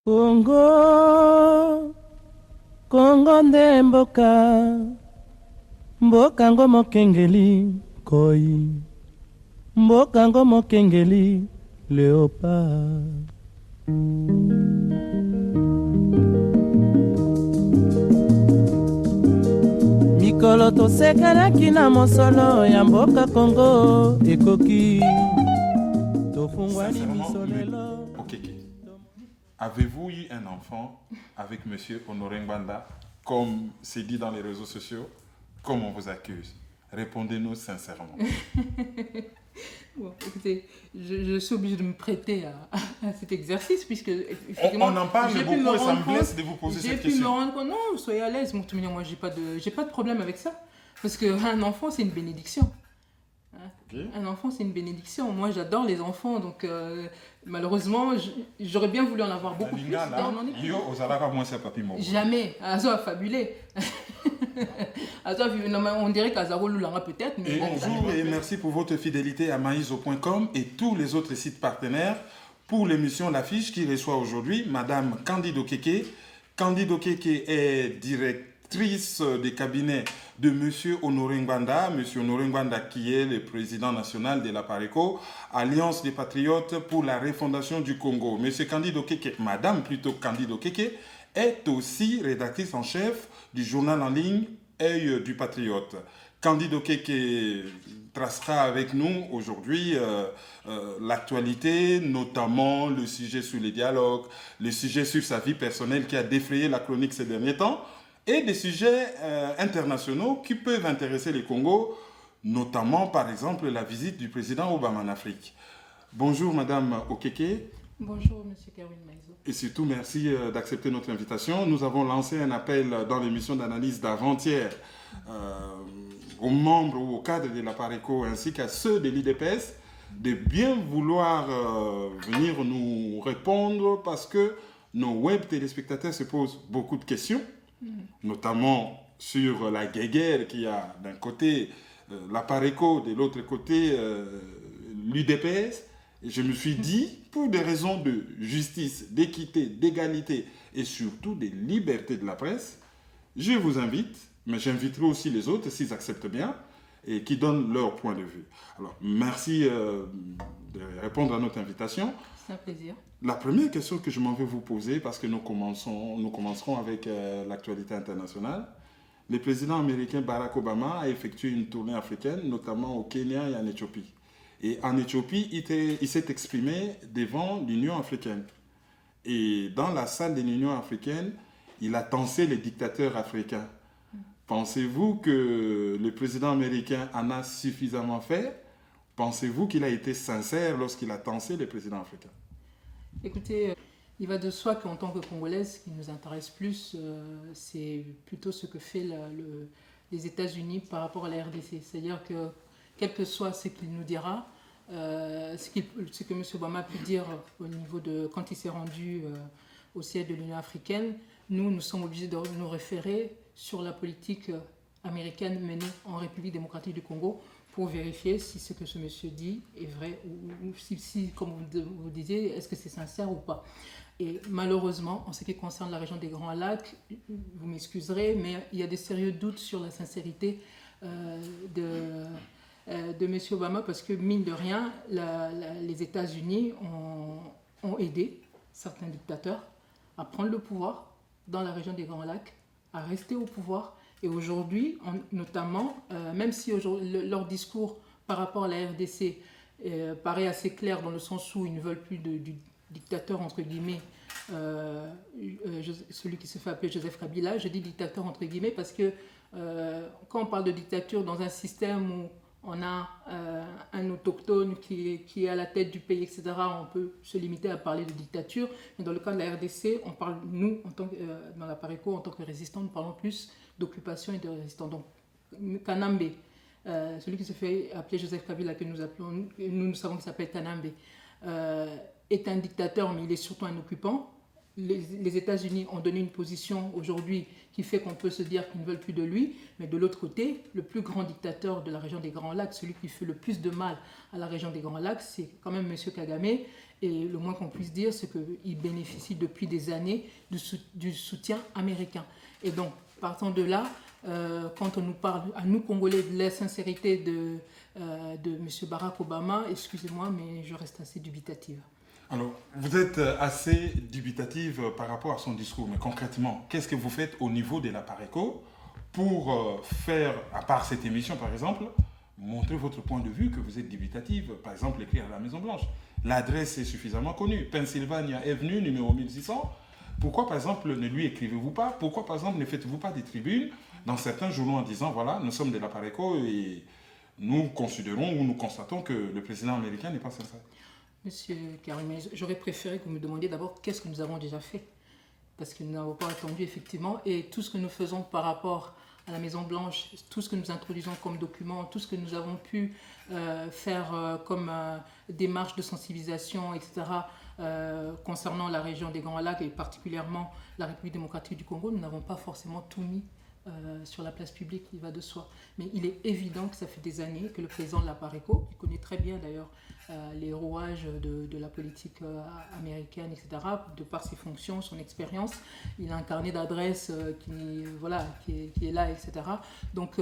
Congo, Congo nde mboka, mboka ngo mokengeli koi, mboka ngo mokengeli léopard. Mikolo tosekanaki na mosolo ya mboka Congo ekoki tofungwani miso lelo. Okeke, avez-vous eu un enfant avec Monsieur Honoré Ngbanda, comme c'est dit dans les réseaux sociaux, comme on vous accuse? Répondez-nous sincèrement. Bon, écoutez, je suis obligée de me prêter à cet exercice puisque on en parle beaucoup et ça me blesse de vous poser cette question. J'ai pu me rendre compte, non, soyez à l'aise, moi j'ai pas de problème avec ça. Parce qu'un enfant, c'est une bénédiction. Okay. Un enfant, c'est une bénédiction. Moi, j'adore les enfants, donc malheureusement, j'aurais bien voulu en avoir beaucoup plus. Jamais. Azo a fabulé. On dirait qu'Azaro Loulanga peut-être. Et bonjour et merci pour votre fidélité à maïso.com et tous les autres sites partenaires pour l'émission L'Affiche qui reçoit aujourd'hui Madame Candide Okeke. Candide Okeke est directrice des cabinets de Monsieur Honoré Ngbanda. Monsieur Honoré Ngbanda qui est le président national de la PARECO, Alliance des Patriotes pour la refondation du Congo. Monsieur Candide Okeke, Madame plutôt Candide Okeke, est aussi rédactrice en chef du journal en ligne Œil du Patriote. Candide Okeke tracera avec nous aujourd'hui l'actualité, notamment le sujet sur les dialogues, le sujet sur sa vie personnelle qui a défrayé la chronique ces derniers temps, et des sujets internationaux qui peuvent intéresser le Congo, notamment par exemple la visite du président Obama en Afrique. Bonjour Madame Okeke. Bonjour Monsieur Kerwin Maïso. Et surtout merci d'accepter notre invitation. Nous avons lancé un appel dans l'émission d'analyse d'avant-hier aux membres ou aux cadres de la PARECO ainsi qu'à ceux de l'IDPS de bien vouloir venir nous répondre parce que nos web téléspectateurs se posent beaucoup de questions, notamment sur la guéguerre qu'il y a d'un côté la PARECO, de l'autre côté l'UDPS. Et je me suis dit, pour des raisons de justice, d'équité, d'égalité et surtout de liberté de la presse, je vous invite, mais j'inviterai aussi les autres s'ils acceptent bien et qui donnent leur point de vue. Alors, merci de répondre à notre invitation. C'est un plaisir. La première question que je m'en vais vous poser, parce que nous commencerons avec l'actualité internationale. Le président américain Barack Obama a effectué une tournée africaine, notamment au Kenya et en Éthiopie. Et en Éthiopie, il s'est exprimé devant l'Union africaine. Et dans la salle de l'Union africaine, il a tensé les dictateurs africains. Pensez-vous que le président américain en a suffisamment fait? Pensez-vous qu'il a été sincère lorsqu'il a tensé les présidents africains? Écoutez, il va de soi qu'en tant que Congolaise, ce qui nous intéresse plus, c'est plutôt ce que fait les États-Unis par rapport à la RDC. C'est-à-dire que quel que soit ce qu'il nous dira, ce que M. Obama a pu dire au niveau de quand il s'est rendu au siège de l'Union africaine, nous sommes obligés de nous référer sur la politique américaine menée en République démocratique du Congo pour vérifier si ce que ce monsieur dit est vrai ou si comme vous disiez, est-ce que c'est sincère ou pas. Et malheureusement, en ce qui concerne la région des Grands Lacs, vous m'excuserez, mais il y a des sérieux doutes sur la sincérité de M. Obama parce que, mine de rien, les États-Unis ont aidé certains dictateurs à prendre le pouvoir dans la région des Grands Lacs, à rester au pouvoir. Et aujourd'hui, notamment, même si leur discours par rapport à la RDC paraît assez clair dans le sens où ils ne veulent plus du dictateur, entre guillemets, celui qui se fait appeler Joseph Kabila, je dis dictateur entre guillemets parce que quand on parle de dictature dans un système où on a un autochtone qui est à la tête du pays, etc. On peut se limiter à parler de dictature. Mais dans le cas de la RDC, on parle, nous, dans la PARECO, en tant que résistants, nous parlons plus d'occupation et de résistants. Donc, Kanambe, celui qui se fait appeler Joseph Kabila, que nous appelons, nous savons qu'il s'appelle Kanambe, est un dictateur, mais il est surtout un occupant. Les États-Unis ont donné une position aujourd'hui qui fait qu'on peut se dire qu'ils ne veulent plus de lui. Mais de l'autre côté, le plus grand dictateur de la région des Grands Lacs, celui qui fait le plus de mal à la région des Grands Lacs, c'est quand même M. Kagame. Et le moins qu'on puisse dire, c'est qu'il bénéficie depuis des années du soutien américain. Et donc, partant de là, quand on nous parle, à nous Congolais, de la sincérité de M. Barack Obama, excusez-moi, mais je reste assez dubitative. Alors, vous êtes assez dubitative par rapport à son discours, mais concrètement, qu'est-ce que vous faites au niveau de la PARECO pour faire, à part cette émission par exemple, montrer votre point de vue que vous êtes dubitative, par exemple écrire à la Maison-Blanche. L'adresse est suffisamment connue, Pennsylvania Avenue, numéro 1600. Pourquoi par exemple ne lui écrivez-vous pas? Pourquoi par exemple ne faites-vous pas des tribunes dans certains journaux en disant voilà, nous sommes de la PARECO et nous considérons ou nous constatons que le président américain n'est pas sincère? Monsieur Karim, j'aurais préféré que vous me demandiez d'abord qu'est-ce que nous avons déjà fait. Parce que nous n'avons pas attendu effectivement, et tout ce que nous faisons par rapport à la Maison-Blanche, tout ce que nous introduisons comme document, tout ce que nous avons pu faire comme démarche de sensibilisation, etc., concernant la région des Grands Lacs et particulièrement la République démocratique du Congo, nous n'avons pas forcément tout mis sur la place publique, il va de soi. Mais il est évident que ça fait des années que le président de la PARECO, qui connaît très bien d'ailleurs les rouages de la politique américaine, etc., de par ses fonctions, son expérience, il a un carnet d'adresses qui est là, etc. Donc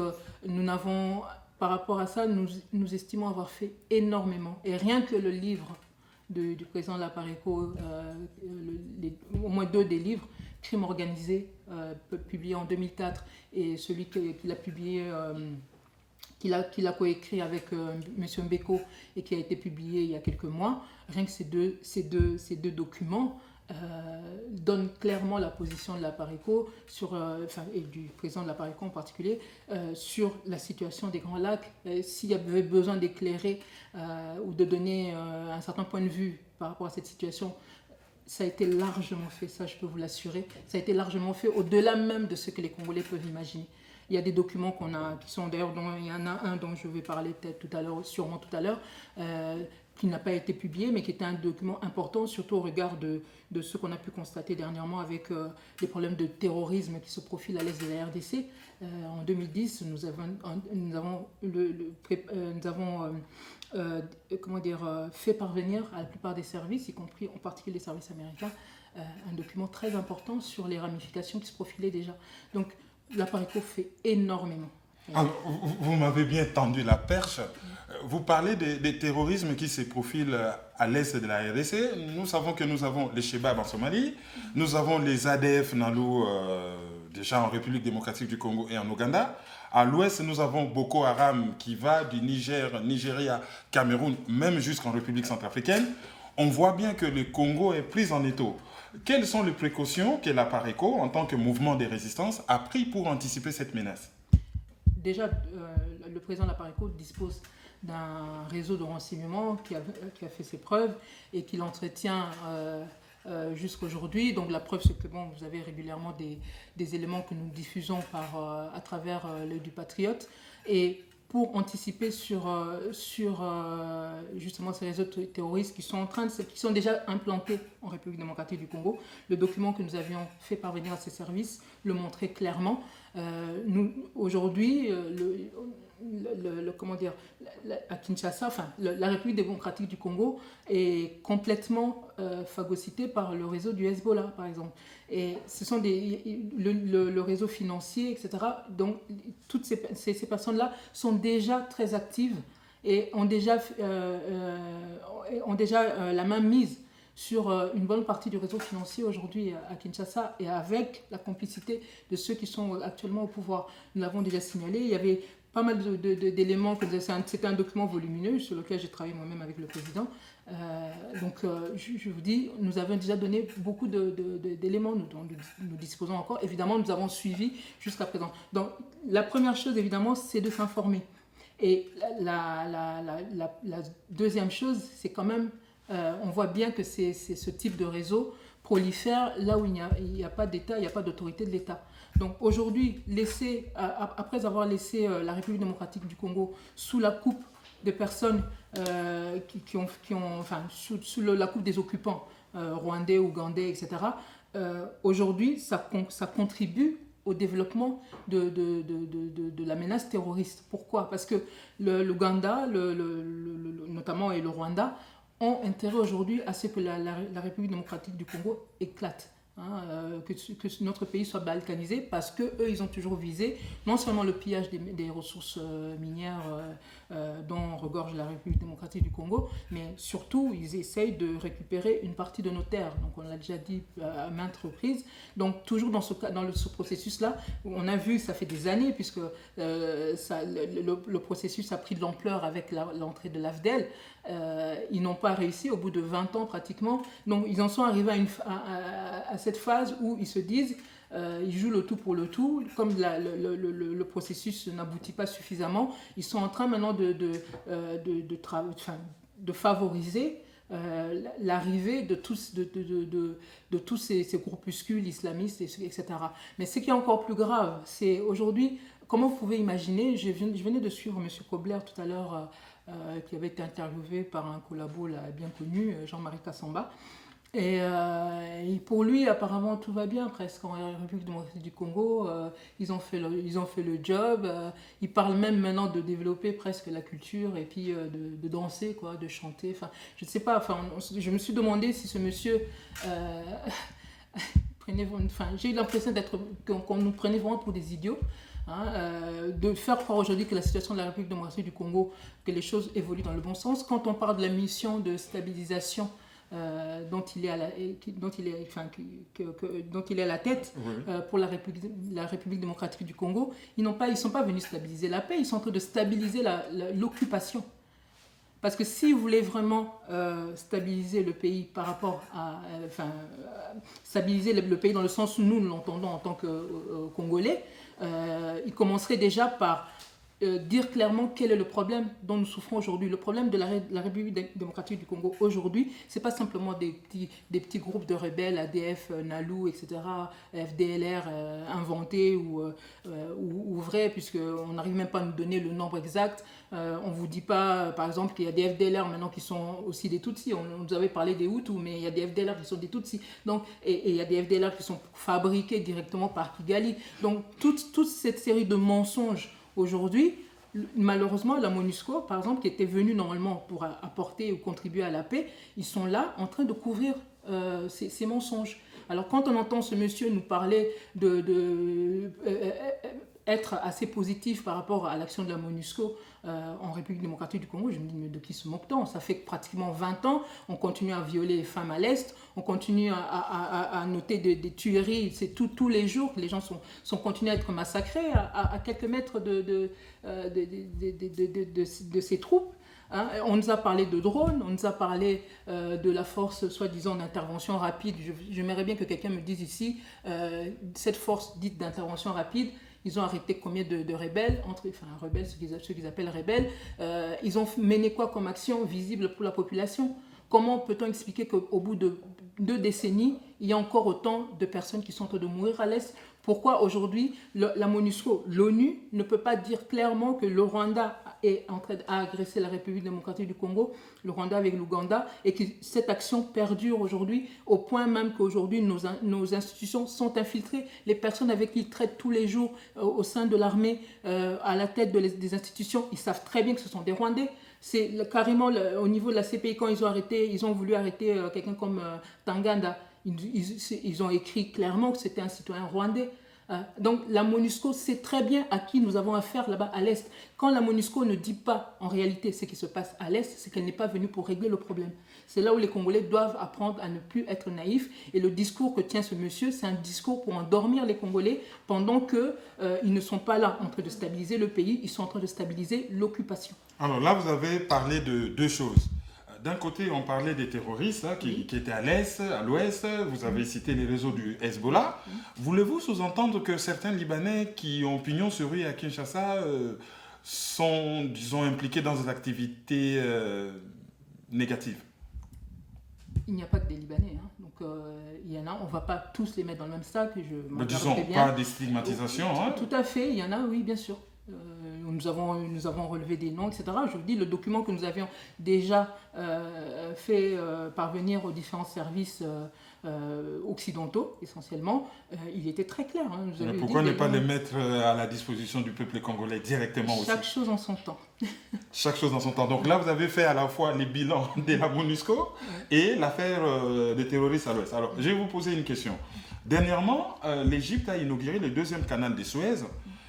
nous n'avons, par rapport à ça, nous estimons avoir fait énormément. Et rien que le livre du président de la PARECO, au moins 2 des livres, Crime organisé, publié en 2004, et celui qu'il a publié, qu'il a coécrit avec M. Mbeko et qui a été publié il y a quelques mois, rien que ces deux documents donnent clairement la position de la PARECO et du président de la PARECO en particulier sur la situation des Grands Lacs. S'il y avait besoin d'éclairer ou de donner un certain point de vue par rapport à cette situation, ça a été largement fait, ça je peux vous l'assurer. Ça a été largement fait au-delà même de ce que les Congolais peuvent imaginer. Il y a des documents qui sont d'ailleurs, il y en a un dont je vais parler peut-être sûrement tout à l'heure, qui n'a pas été publié, mais qui était un document important, surtout au regard de ce qu'on a pu constater dernièrement avec les problèmes de terrorisme qui se profilent à l'est de la RDC. En 2010, nous avons fait parvenir à la plupart des services, y compris en particulier les services américains, un document très important sur les ramifications qui se profilaient déjà. Donc la PARECO fait énormément. Alors, vous m'avez bien tendu la perche. Vous parlez des terrorismes qui se profilent à l'est de la RDC. Nous savons que nous avons les Chebab en Somalie, nous avons les ADF Nalu déjà en République démocratique du Congo et en Ouganda. À l'ouest, nous avons Boko Haram qui va du Niger, Nigeria, Cameroun, même jusqu'en République centrafricaine. On voit bien que le Congo est pris en étau. Quelles sont les précautions que la PARECO, en tant que mouvement de résistance, a pris pour anticiper cette menace? Déjà, le président de la PARECO dispose d'un réseau de renseignement qui a fait ses preuves et qui l'entretient jusqu'à aujourd'hui. Donc la preuve, c'est que vous avez régulièrement des éléments que nous diffusons à travers l'œil du patriote. Et pour anticiper sur justement ces réseaux terroristes qui sont déjà implantés en République démocratique du Congo, le document que nous avions fait parvenir à ces services le montrait clairement. Aujourd'hui, à Kinshasa, la République démocratique du Congo est complètement phagocytée par le réseau du Hezbollah, par exemple. Et ce sont le réseau financier, etc. Donc, toutes ces personnes-là sont déjà très actives et ont déjà la main mise sur une bonne partie du réseau financier aujourd'hui à Kinshasa et avec la complicité de ceux qui sont actuellement au pouvoir. Nous l'avons déjà signalé, il y avait pas mal d'éléments, c'était un document volumineux sur lequel j'ai travaillé moi-même avec le président. Je vous dis, nous avons déjà donné beaucoup d'éléments dont nous disposons encore. Évidemment, nous avons suivi jusqu'à présent. Donc la première chose, évidemment, c'est de s'informer. Et la deuxième chose, c'est quand même, on voit bien que ce type de réseau prolifère là où il n'y a pas d'État, il n'y a pas d'autorité de l'État. Donc aujourd'hui, après avoir laissé la République démocratique du Congo sous la coupe de personnes sous la coupe des occupants rwandais, ougandais, etc., aujourd'hui, ça contribue au développement de la menace terroriste. Pourquoi? Parce que l'Ouganda, notamment, et le Rwanda ont intérêt aujourd'hui à ce que la République démocratique du Congo éclate. Que notre pays soit balkanisé, parce qu'eux, ils ont toujours visé non seulement le pillage des ressources minières dont regorge la République démocratique du Congo, mais surtout, ils essayent de récupérer une partie de nos terres. Donc, on l'a déjà dit à maintes reprises. Donc, toujours dans ce processus-là, on a vu, ça fait des années, puisque le processus a pris de l'ampleur avec l'entrée de l'AFDEL. Ils n'ont pas réussi au bout de 20 ans pratiquement. Donc, ils en sont arrivés à cette phase où ils se disent, ils jouent le tout pour le tout. Comme le processus n'aboutit pas suffisamment, ils sont en train maintenant de favoriser l'arrivée de tous ces groupuscules islamistes, etc. Mais ce qui est encore plus grave, c'est aujourd'hui, comment vous pouvez imaginer, je venais de suivre M. Kobler tout à l'heure, qui avait été interviewé par un collabo là, bien connu, Jean-Marie Kassamba. Et pour lui, apparemment, tout va bien presque en République démocratique du Congo. Ils ont fait le job. Ils parlent même maintenant de développer presque la culture et puis de danser, quoi, de chanter. Enfin, je ne sais pas. Enfin, je me suis demandé si ce monsieur j'ai eu l'impression qu'on nous prenait vraiment pour des idiots. De faire croire aujourd'hui que la situation de la République démocratique du Congo, que les choses évoluent dans le bon sens. Quand on parle de la mission de stabilisation dont il est à la tête pour la République démocratique du Congo, ils ne sont pas venus stabiliser la paix, ils sont en train de stabiliser l'occupation. Parce que si vous voulez vraiment stabiliser le pays par rapport à... stabiliser le pays dans le sens où nous l'entendons en tant que Congolais, il commencerait déjà par dire clairement quel est le problème dont nous souffrons aujourd'hui. Le problème de la République démocratique du Congo aujourd'hui, ce n'est pas simplement des petits groupes de rebelles, ADF, NALU, etc., FDLR inventés ou vrais, puisqu'on n'arrive même pas à nous donner le nombre exact. On ne vous dit pas, par exemple, qu'il y a des FDLR maintenant qui sont aussi des Tutsis. On nous avait parlé des Hutus, mais il y a des FDLR qui sont des Tutsis. Donc, et il y a des FDLR qui sont fabriqués directement par Kigali. Donc, toute cette série de mensonges aujourd'hui, malheureusement, la MONUSCO, par exemple, qui était venue normalement pour apporter ou contribuer à la paix, ils sont là en train de couvrir ces mensonges. Alors, quand on entend ce monsieur nous parler être assez positif par rapport à l'action de la MONUSCO en République démocratique du Congo, je me dis, mais de qui se moque-t-on? Ça fait pratiquement 20 ans, on continue à violer les femmes à l'Est, on continue à noter des tueries, c'est tous les jours que les gens sont continués à être massacrés à quelques mètres de ces troupes. On nous a parlé de drones, on nous a parlé de la force soi-disant d'intervention rapide. J'aimerais bien que quelqu'un me dise ici, cette force dite d'intervention rapide, ils ont arrêté combien de rebelles, rebelles, ceux qu'ils appellent rebelles, ils ont mené quoi comme action visible pour la population? Comment peut-on expliquer qu'au bout de 2 décennies, il y a encore autant de personnes qui sont en train de mourir à l'Est? Pourquoi aujourd'hui la MONUSCO, l'ONU, ne peut pas dire clairement que le Rwanda est en train d'agresser la République démocratique du Congo, le Rwanda avec l'Ouganda, et que cette action perdure aujourd'hui, au point même qu'aujourd'hui nos institutions sont infiltrées. Les personnes avec qui ils traitent tous les jours au sein de l'armée, à la tête des institutions, ils savent très bien que ce sont des Rwandais. C'est carrément au niveau de la CPI, quand ils ont voulu arrêter quelqu'un comme Tanganda, ils ont écrit clairement que c'était un citoyen rwandais. Donc la MONUSCO sait très bien à qui nous avons affaire là-bas à l'Est. Quand la MONUSCO ne dit pas en réalité ce qui se passe à l'Est, c'est qu'elle n'est pas venue pour régler le problème. C'est là où les Congolais doivent apprendre à ne plus être naïfs. Et le discours que tient ce monsieur, c'est un discours pour endormir les Congolais pendant qu'ils ne sont pas là en train de stabiliser le pays, ils sont en train de stabiliser l'occupation. Alors là, vous avez parlé de 2 choses. D'un côté, on parlait des terroristes qui étaient à l'Est, à l'Ouest. Vous avez cité les réseaux du Hezbollah. Voulez-vous sous-entendre que certains Libanais qui ont pignon sur rue à Kinshasa sont, disons, impliqués dans des activités négatives? Il n'y a pas que des Libanais. Donc, il y en a, on ne va pas tous les mettre dans le même sac. Disons, pas des stigmatisations. Tout à fait, il y en a, oui, bien sûr. Nous avons relevé des noms, etc. Je vous dis, le document que nous avions déjà fait parvenir aux différents services occidentaux essentiellement, il était très clair. Hein. Mais pourquoi ne pas les mettre à la disposition du peuple congolais directement aussi? Chaque chose en son temps. Chaque chose en son temps. Donc là, vous avez fait à la fois les bilans de la MONUSCO et l'affaire des terroristes à l'Ouest. Alors, je vais vous poser une question. Dernièrement, l'Égypte a inauguré le deuxième canal de Suez.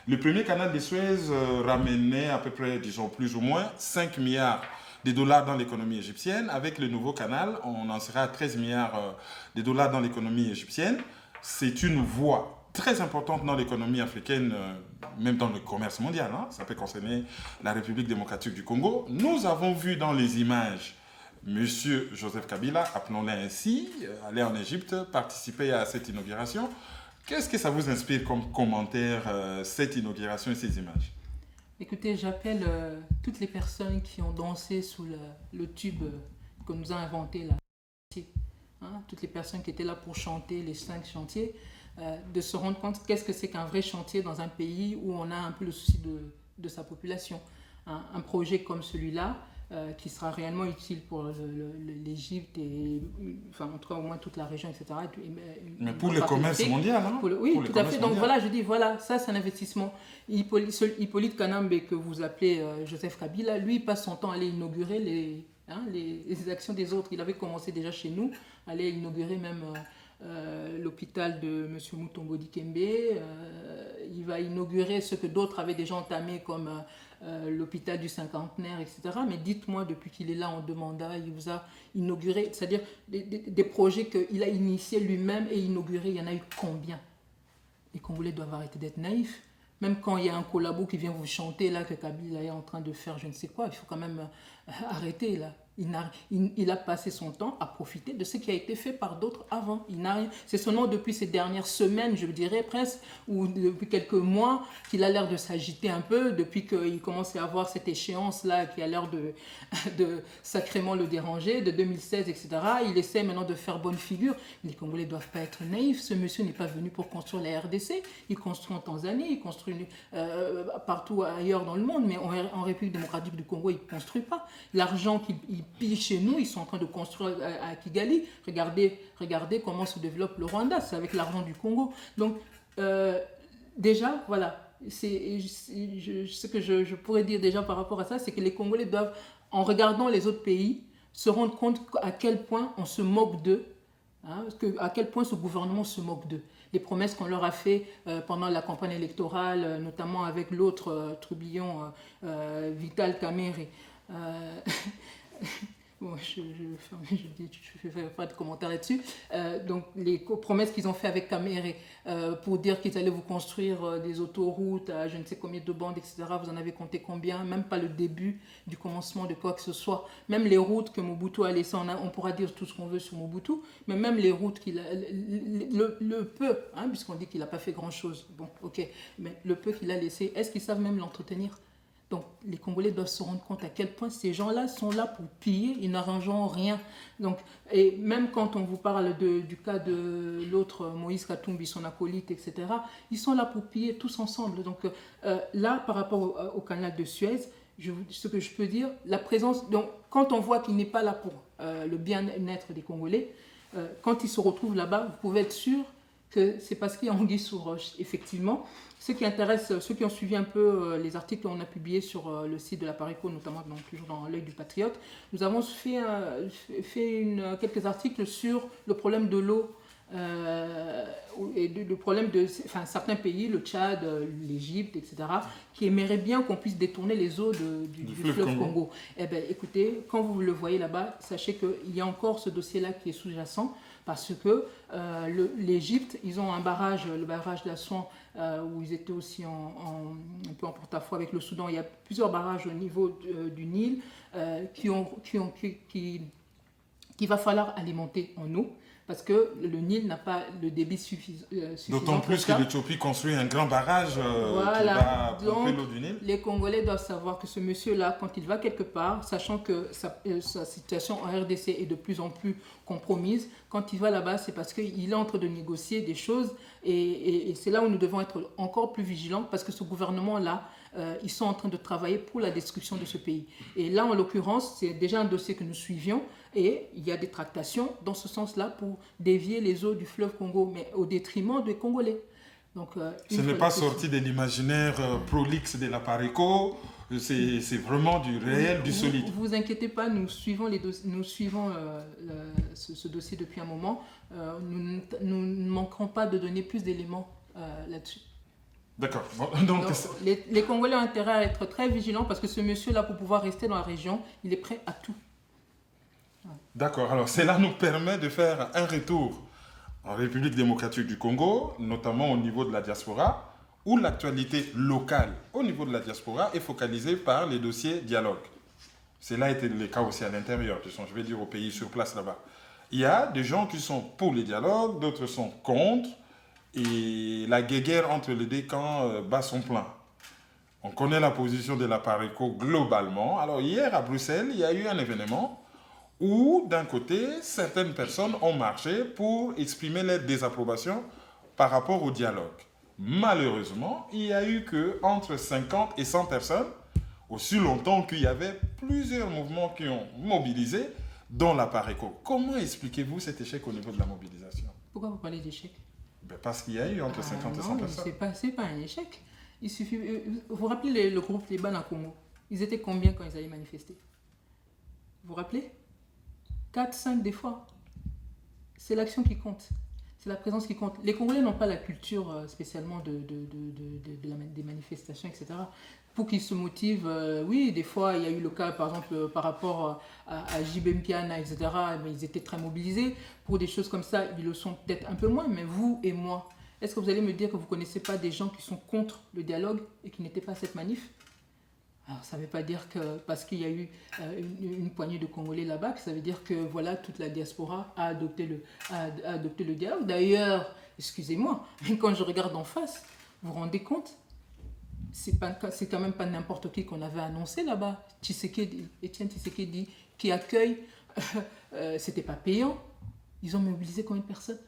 Le premier canal de Suez ramenait à peu près, disons plus ou moins, 5 milliards de dollars dans l'économie égyptienne. Avec le nouveau canal, on en sera à 13 milliards de dollars dans l'économie égyptienne. C'est une voie très importante dans l'économie africaine, même dans le commerce mondial. Hein. Ça peut concerner la République démocratique du Congo. Nous avons vu dans les images Monsieur Joseph Kabila, appelons-le ainsi, aller en Égypte, participer à cette inauguration. Qu'est-ce que ça vous inspire comme commentaire, cette inauguration et ces images? Écoutez, j'appelle toutes les personnes qui ont dansé sous le tube que nous a inventé là, hein, toutes les personnes qui étaient là pour chanter les 5 chantiers, de se rendre compte qu'est-ce que c'est qu'un vrai chantier dans un pays où on a un peu le souci de sa population. Un projet comme celui-là, qui sera réellement utile pour l'Égypte et enfin, en tout cas au moins toute la région, etc. Mais pour le commerce mondial, hein? Oui, tout à fait. Donc voilà, je dis, voilà, ça c'est un investissement. Hippolyte Kanambe, que vous appelez Joseph Kabila, lui, il passe son temps à aller inaugurer les actions des autres. Il avait commencé déjà chez nous, aller inaugurer même l'hôpital de M. Mutombo Dikembe. Il va inaugurer ce que d'autres avaient déjà entamé comme l'hôpital du cinquantenaire, etc. Mais dites-moi, depuis qu'il est là en deux mandats, il vous a inauguré, c'est-à-dire des projets qu'il a initiés lui-même et inaugurés, il y en a eu combien? Les Congolais doivent arrêter d'être naïfs. Même quand il y a un collabo qui vient vous chanter là que Kabila est en train de faire je ne sais quoi, il faut quand même arrêter là. Il a passé son temps à profiter de ce qui a été fait par d'autres avant. C'est seulement depuis ces dernières semaines, je dirais presque, ou depuis quelques mois, qu'il a l'air de s'agiter un peu, depuis qu'il commence à avoir cette échéance-là qui a l'air de sacrément le déranger, de 2016, etc. Il essaie maintenant de faire bonne figure. Les Congolais ne doivent pas être naïfs. Ce monsieur n'est pas venu pour construire la RDC. Il construit en Tanzanie, il construit partout ailleurs dans le monde, mais en République démocratique du Congo, il ne construit pas. L'argent qu'il pillent chez nous, ils sont en train de construire à Kigali. Regardez comment se développe le Rwanda, c'est avec l'argent du Congo. Donc, déjà, voilà, ce que je pourrais dire déjà par rapport à ça, c'est que les Congolais doivent, en regardant les autres pays, se rendre compte à quel point on se moque d'eux, hein, à quel point ce gouvernement se moque d'eux. Les promesses qu'on leur a fait pendant la campagne électorale, notamment avec l'autre trublion, Vital Kamerhe. Bon, je ne fais pas de commentaires là-dessus. Donc, les promesses qu'ils ont fait avec Kamerhe pour dire qu'ils allaient vous construire des autoroutes à je ne sais combien de bandes, etc. Vous en avez compté combien? Même pas le début du commencement de quoi que ce soit. Même les routes que Mobutu a laissées, on pourra dire tout ce qu'on veut sur Mobutu, mais même les routes qu'il a, le peu, hein, puisqu'on dit qu'il n'a pas fait grand-chose. Bon, ok, mais le peu qu'il a laissé, est-ce qu'ils savent même l'entretenir? Donc, les Congolais doivent se rendre compte à quel point ces gens-là sont là pour piller, ils n'arrangeront rien. Donc, et même quand on vous parle du cas de l'autre, Moïse Katumbi, son acolyte, etc., ils sont là pour piller tous ensemble. Donc là, par rapport au canal de Suez, ce que je peux dire, la présence, donc quand on voit qu'il n'est pas là pour le bien-être des Congolais, quand ils se retrouvent là-bas, vous pouvez être sûr que c'est parce qu'il y a anguille sous roche, effectivement. Ce qui intéresse ceux qui ont suivi un peu les articles qu'on a publiés sur le site de la Pareco, notamment toujours dans l'œil du Patriote, nous avons fait quelques articles sur le problème de l'eau et le problème de certains pays, le Tchad, l'Égypte, etc., qui aimeraient bien qu'on puisse détourner les eaux du fleuve Congo. Eh bien, écoutez, quand vous le voyez là-bas, sachez qu'il y a encore ce dossier-là qui est sous-jacent, parce que l'Égypte, ils ont un barrage, le barrage d'Assouan, où ils étaient aussi un peu en porte-à-faux avec le Soudan. Il y a plusieurs barrages au niveau du Nil qu'il va falloir alimenter en eau, parce que le Nil n'a pas le débit suffisant. D'autant plus que l'Éthiopie construit un grand barrage voilà. qui va pomper l'eau du Nil. Les Congolais doivent savoir que ce monsieur-là, quand il va quelque part, sachant que sa situation en RDC est de plus en plus compromise, quand il va là-bas, c'est parce qu'il est en train de négocier des choses et c'est là où nous devons être encore plus vigilants, parce que ce gouvernement-là, ils sont en train de travailler pour la destruction de ce pays. Et là, en l'occurrence, c'est déjà un dossier que nous suivions. Et il y a des tractations dans ce sens-là pour dévier les eaux du fleuve Congo, mais au détriment des Congolais. Donc, ce n'est pas sorti de l'imaginaire prolixe de la PARECO, c'est vraiment du réel, du solide. Vous vous inquiétez pas, nous suivons, ce dossier depuis un moment. Nous ne manquerons pas de donner plus d'éléments là-dessus. D'accord. Bon, donc les Congolais ont intérêt à être très vigilants parce que ce monsieur-là, pour pouvoir rester dans la région, il est prêt à tout. D'accord. Alors, cela nous permet de faire un retour en République démocratique du Congo, notamment au niveau de la diaspora, où l'actualité locale au niveau de la diaspora est focalisée par les dossiers dialogue. Cela a été le cas aussi à l'intérieur, je vais dire au pays sur place là-bas. Il y a des gens qui sont pour les dialogues, d'autres sont contre, et la guéguerre entre les deux camps bat son plein. On connaît la position de la PARECO globalement. Alors hier à Bruxelles, il y a eu un événement où, d'un côté, certaines personnes ont marché pour exprimer leur désapprobation par rapport au dialogue. Malheureusement, il n'y a eu qu'entre 50 et 100 personnes, aussi longtemps qu'il y avait plusieurs mouvements qui ont mobilisé, dont la PARECO. Comment expliquez-vous cet échec au niveau de la mobilisation? Pourquoi vous parlez d'échec? Parce qu'il y a eu entre 50 et 100 personnes. C'est pas un échec. Il suffit, vous vous rappelez le groupe Les Balles en Congo? Ils étaient combien quand ils allaient manifester? Vous vous rappelez? 4, 5 des fois. C'est l'action qui compte. C'est la présence qui compte. Les Congolais n'ont pas la culture spécialement des manifestations, etc. Pour qu'ils se motivent, oui, des fois, il y a eu le cas, par exemple, par rapport à JB Mpiana, etc. Mais ils étaient très mobilisés. Pour des choses comme ça, ils le sont peut-être un peu moins. Mais vous et moi, est-ce que vous allez me dire que vous ne connaissez pas des gens qui sont contre le dialogue et qui n'étaient pas à cette manif? Alors, ça ne veut pas dire que parce qu'il y a eu une poignée de Congolais là-bas, que ça veut dire que voilà, toute la diaspora a adopté le dialogue. D'ailleurs, excusez-moi, quand je regarde en face, vous vous rendez compte, c'est quand même pas n'importe qui qu'on avait annoncé là-bas. Étienne Tshisekedi, qui accueille, c'était pas payant. Ils ont mobilisé combien de personnes?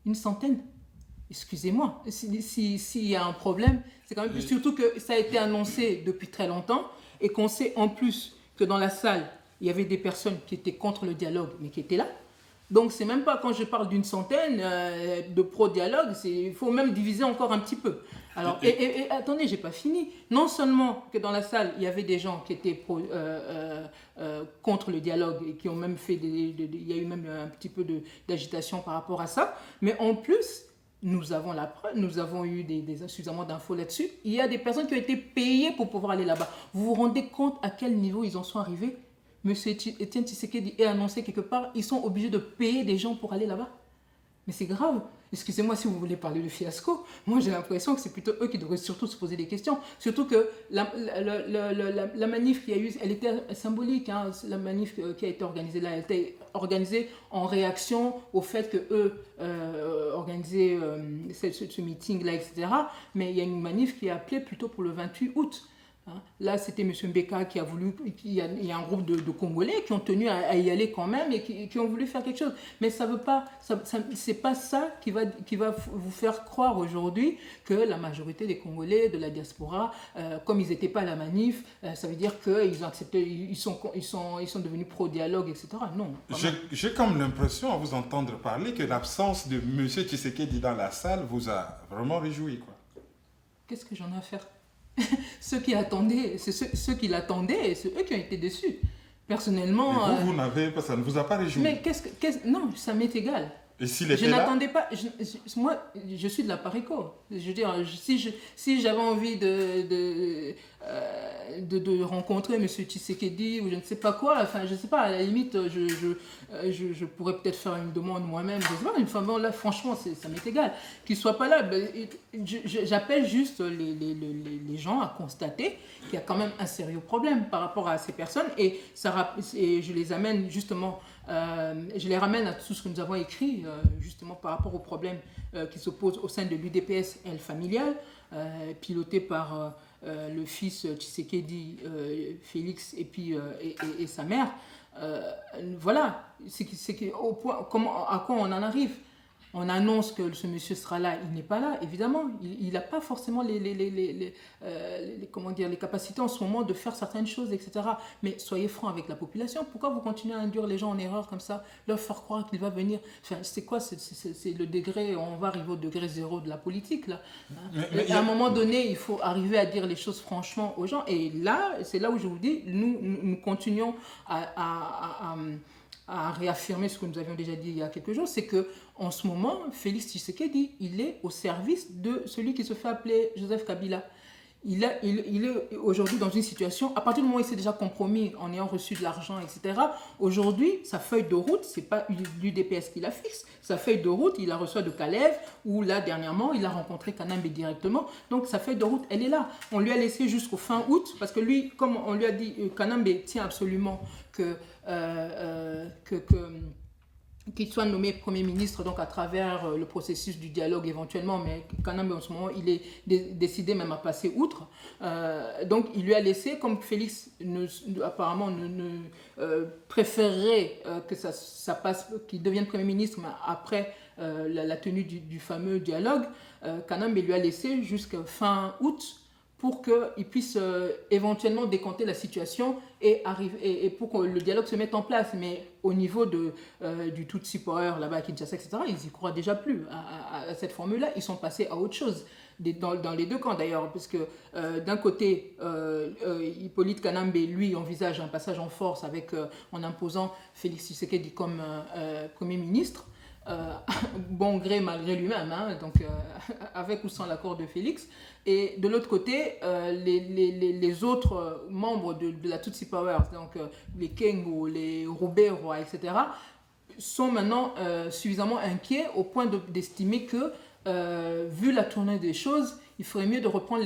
Une centaine. Excusez-moi, s'il y a un problème, c'est quand même surtout que ça a été annoncé depuis très longtemps et qu'on sait en plus que dans la salle, il y avait des personnes qui étaient contre le dialogue, mais qui étaient là. Donc, c'est même pas quand je parle d'une centaine de pro-dialogue, il faut même diviser encore un petit peu. Alors, et attendez, j'ai pas fini. Non seulement que dans la salle, il y avait des gens qui étaient contre le dialogue et qui ont même fait il y a eu même un petit peu d'agitation par rapport à ça, mais en plus, nous avons la preuve, nous avons eu suffisamment d'infos là-dessus. Il y a des personnes qui ont été payées pour pouvoir aller là-bas. Vous vous rendez compte à quel niveau ils en sont arrivés? Monsieur Étienne Tshisekedi est annoncé quelque part, ils sont obligés de payer des gens pour aller là-bas. Mais c'est grave. Excusez-moi si vous voulez parler de fiasco. Moi, j'ai l'impression que c'est plutôt eux qui devraient surtout se poser des questions. Surtout que la manif qu'il y a eu, elle était symbolique. Hein. La manif qui a été organisée là, elle était organisée en réaction au fait qu'eux organisaient ce meeting-là, etc. Mais il y a une manif qui est appelée plutôt pour le 28 août. Là, c'était M. Mbeka qui a voulu, il y a un groupe de Congolais qui ont tenu à y aller quand même et qui ont voulu faire quelque chose. Mais ça veut pas, c'est pas ça qui va vous faire croire aujourd'hui que la majorité des Congolais de la diaspora, comme ils n'étaient pas à la manif, ça veut dire qu'ils ont accepté, ils sont devenus pro-dialogue, etc. Non. J'ai comme l'impression, à vous entendre parler, que l'absence de M. Tshisekedi dans la salle vous a vraiment réjoui, quoi. Qu'est-ce que j'en ai à faire? Ceux qui l'attendaient, c'est eux qui ont été déçus. Personnellement... Et vous n'avez pas, ça ne vous a pas réjoui? Mais non, ça m'est égal. Et s'il était là? Je n'attendais pas... moi, je suis de la PARECO. Je veux dire, si j'avais envie de rencontrer M. Tshisekedi ou je ne sais pas quoi, enfin, je ne sais pas, à la limite, je pourrais peut-être faire une demande moi-même. Enfin, bon, là, franchement, ça m'est égal. Qu'il ne soit pas là, j'appelle juste les gens à constater qu'il y a quand même un sérieux problème par rapport à ces personnes et je les amène justement... je les ramène à tout ce que nous avons écrit justement par rapport aux problèmes qui se posent au sein de l'UDPS Elle Familiale, piloté par le fils Tshisekedi, Félix, et puis et sa mère. Voilà, à quoi on en arrive. on annonce que ce monsieur sera là, il n'est pas là, évidemment. Il n'a pas forcément comment dire, les capacités en ce moment de faire certaines choses, etc. Mais soyez francs avec la population. Pourquoi vous continuez à induire les gens en erreur comme ça, leur faire croire qu'il va venir? Enfin, c'est quoi? C'est le degré, on va arriver au degré zéro de la politique, là. À un moment donné, il faut arriver à dire les choses franchement aux gens. Et là, c'est là où je vous dis, nous continuons à réaffirmer ce que nous avions déjà dit il y a quelques jours, c'est que en ce moment, Félix Tshisekedi, il est au service de celui qui se fait appeler Joseph Kabila. Il est aujourd'hui dans une situation, à partir du moment où il s'est déjà compromis en ayant reçu de l'argent, etc., aujourd'hui, sa feuille de route, ce n'est pas l'UDPS qui la fixe, sa feuille de route, il la reçoit de Kalev, ou là, dernièrement, il a rencontré Kanambe directement, donc sa feuille de route, elle est là. On lui a laissé jusqu'au fin août, parce que lui, comme on lui a dit, Kanambe tient absolument qu'il soit nommé Premier ministre, donc à travers le processus du dialogue éventuellement, mais Kanambe en ce moment, il est décidé même à passer outre. Donc il lui a laissé, comme Félix apparemment préférerait que ça passe, qu'il devienne Premier ministre, mais après la tenue du fameux dialogue, Kanambe lui a laissé jusqu'à fin août pour qu'il puisse éventuellement décanter la situation et pour que le dialogue se mette en place. Mais au niveau du Tutsi Power là-bas à Kinshasa, etc., ils n'y croient déjà plus à cette formule-là. Ils sont passés à autre chose, dans les deux camps d'ailleurs, parce que d'un côté, Hippolyte Kanambe, lui, envisage un passage en force en imposant Félix Tshisekedi comme Premier ministre. Bon gré malgré lui-même, hein, donc avec ou sans l'accord de Félix. Et de l'autre côté, les autres membres de la Tutsi Powers, donc les Kengo, les Rubero, etc., sont maintenant suffisamment inquiets au point d'estimer que, vu la tournée des choses, il ferait mieux de reprendre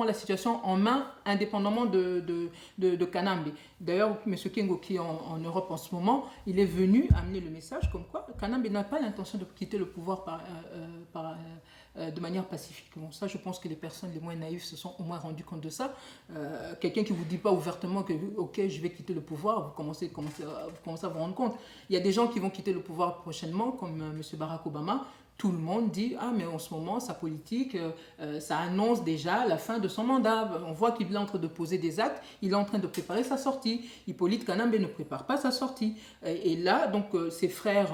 la situation en main, indépendamment de Kanambe. D'ailleurs, M. Kengo, qui est en Europe en ce moment, il est venu amener le message comme quoi Kanambe n'a pas l'intention de quitter le pouvoir de manière pacifique. Bon, ça, je pense que les personnes les moins naïves se sont au moins rendues compte de ça. Quelqu'un qui ne vous dit pas ouvertement que ok, je vais quitter le pouvoir, vous commencez à vous rendre compte. Il y a des gens qui vont quitter le pouvoir prochainement, comme M. Barack Obama. Tout le monde dit, ah mais en ce moment, sa politique, ça annonce déjà la fin de son mandat. On voit qu'il est en train de poser des actes, il est en train de préparer sa sortie. Hippolyte Kanambe ne prépare pas sa sortie. Et là, donc, ses frères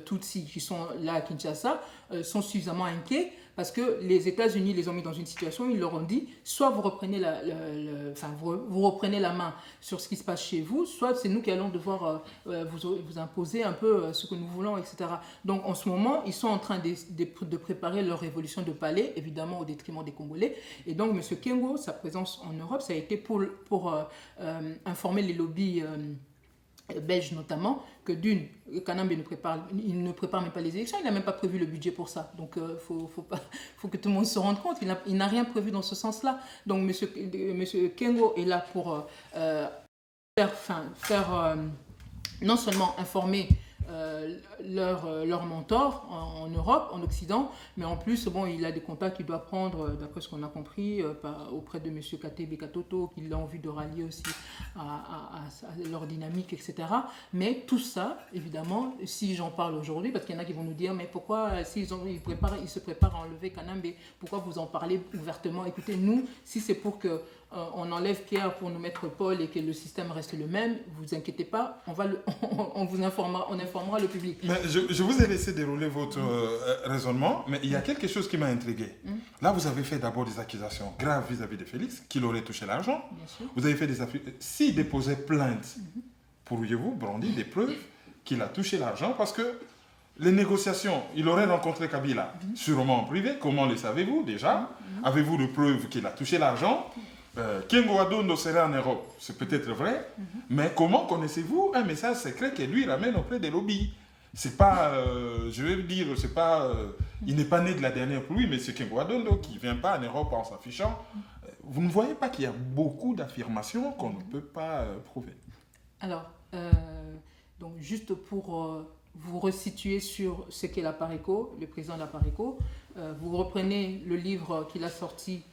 Tutsi qui sont là à Kinshasa sont suffisamment inquiets parce que les États-Unis les ont mis dans une situation où ils leur ont dit, soit vous reprenez vous reprenez la main sur ce qui se passe chez vous, soit c'est nous qui allons devoir vous imposer un peu ce que nous voulons, etc. Donc en ce moment, ils sont en train de préparer leur révolution de palais, évidemment au détriment des Congolais. Et donc M. Kengo, sa présence en Europe, ça a été pour informer les lobbies belges notamment, que d'une, Kanambe ne prépare même pas les élections, il n'a même pas prévu le budget pour ça. Donc faut que tout le monde se rende compte, il n'a rien prévu dans ce sens-là. Donc monsieur Kengo est là pour non seulement informer leur mentor en Europe, en Occident, mais en plus, bon, il a des contacts qu'il doit prendre, d'après ce qu'on a compris, auprès de M. Katebe Katoto, qu'il a envie de rallier aussi à leur dynamique, etc. Mais tout ça, évidemment, si j'en parle aujourd'hui, parce qu'il y en a qui vont nous dire, mais pourquoi, s'ils se préparent à enlever Kanambe, pourquoi vous en parlez ouvertement? Écoutez, nous, si c'est pour que on enlève Pierre pour nous mettre Paul et que le système reste le même, vous inquiétez pas, on vous informera, on informera le public. Mais je vous ai laissé dérouler votre raisonnement, mais il y a quelque chose qui m'a intrigué. Là, vous avez fait d'abord des accusations graves vis-à-vis de Félix, qu'il aurait touché l'argent. Vous avez fait des accusations. S'il déposait plainte, pourriez-vous brandir des preuves qu'il a touché l'argent? Parce que les négociations, il aurait rencontré Kabila, sûrement en privé. Comment le savez-vous déjà? Avez-vous de preuves qu'il a touché l'argent? Kengo Adondo serait en Europe, c'est peut-être vrai, mais comment connaissez-vous un message secret que lui ramène auprès des lobbies? C'est pas, je vais dire, c'est pas, il n'est pas né de la dernière pluie, mais c'est Kengo Adondo qui ne vient pas en Europe en s'affichant. Vous ne voyez pas qu'il y a beaucoup d'affirmations qu'on ne peut pas prouver? Alors, donc juste pour vous resituer sur ce qu'est la Pareco, le président de la Pareco, vous reprenez le livre qu'il a sorti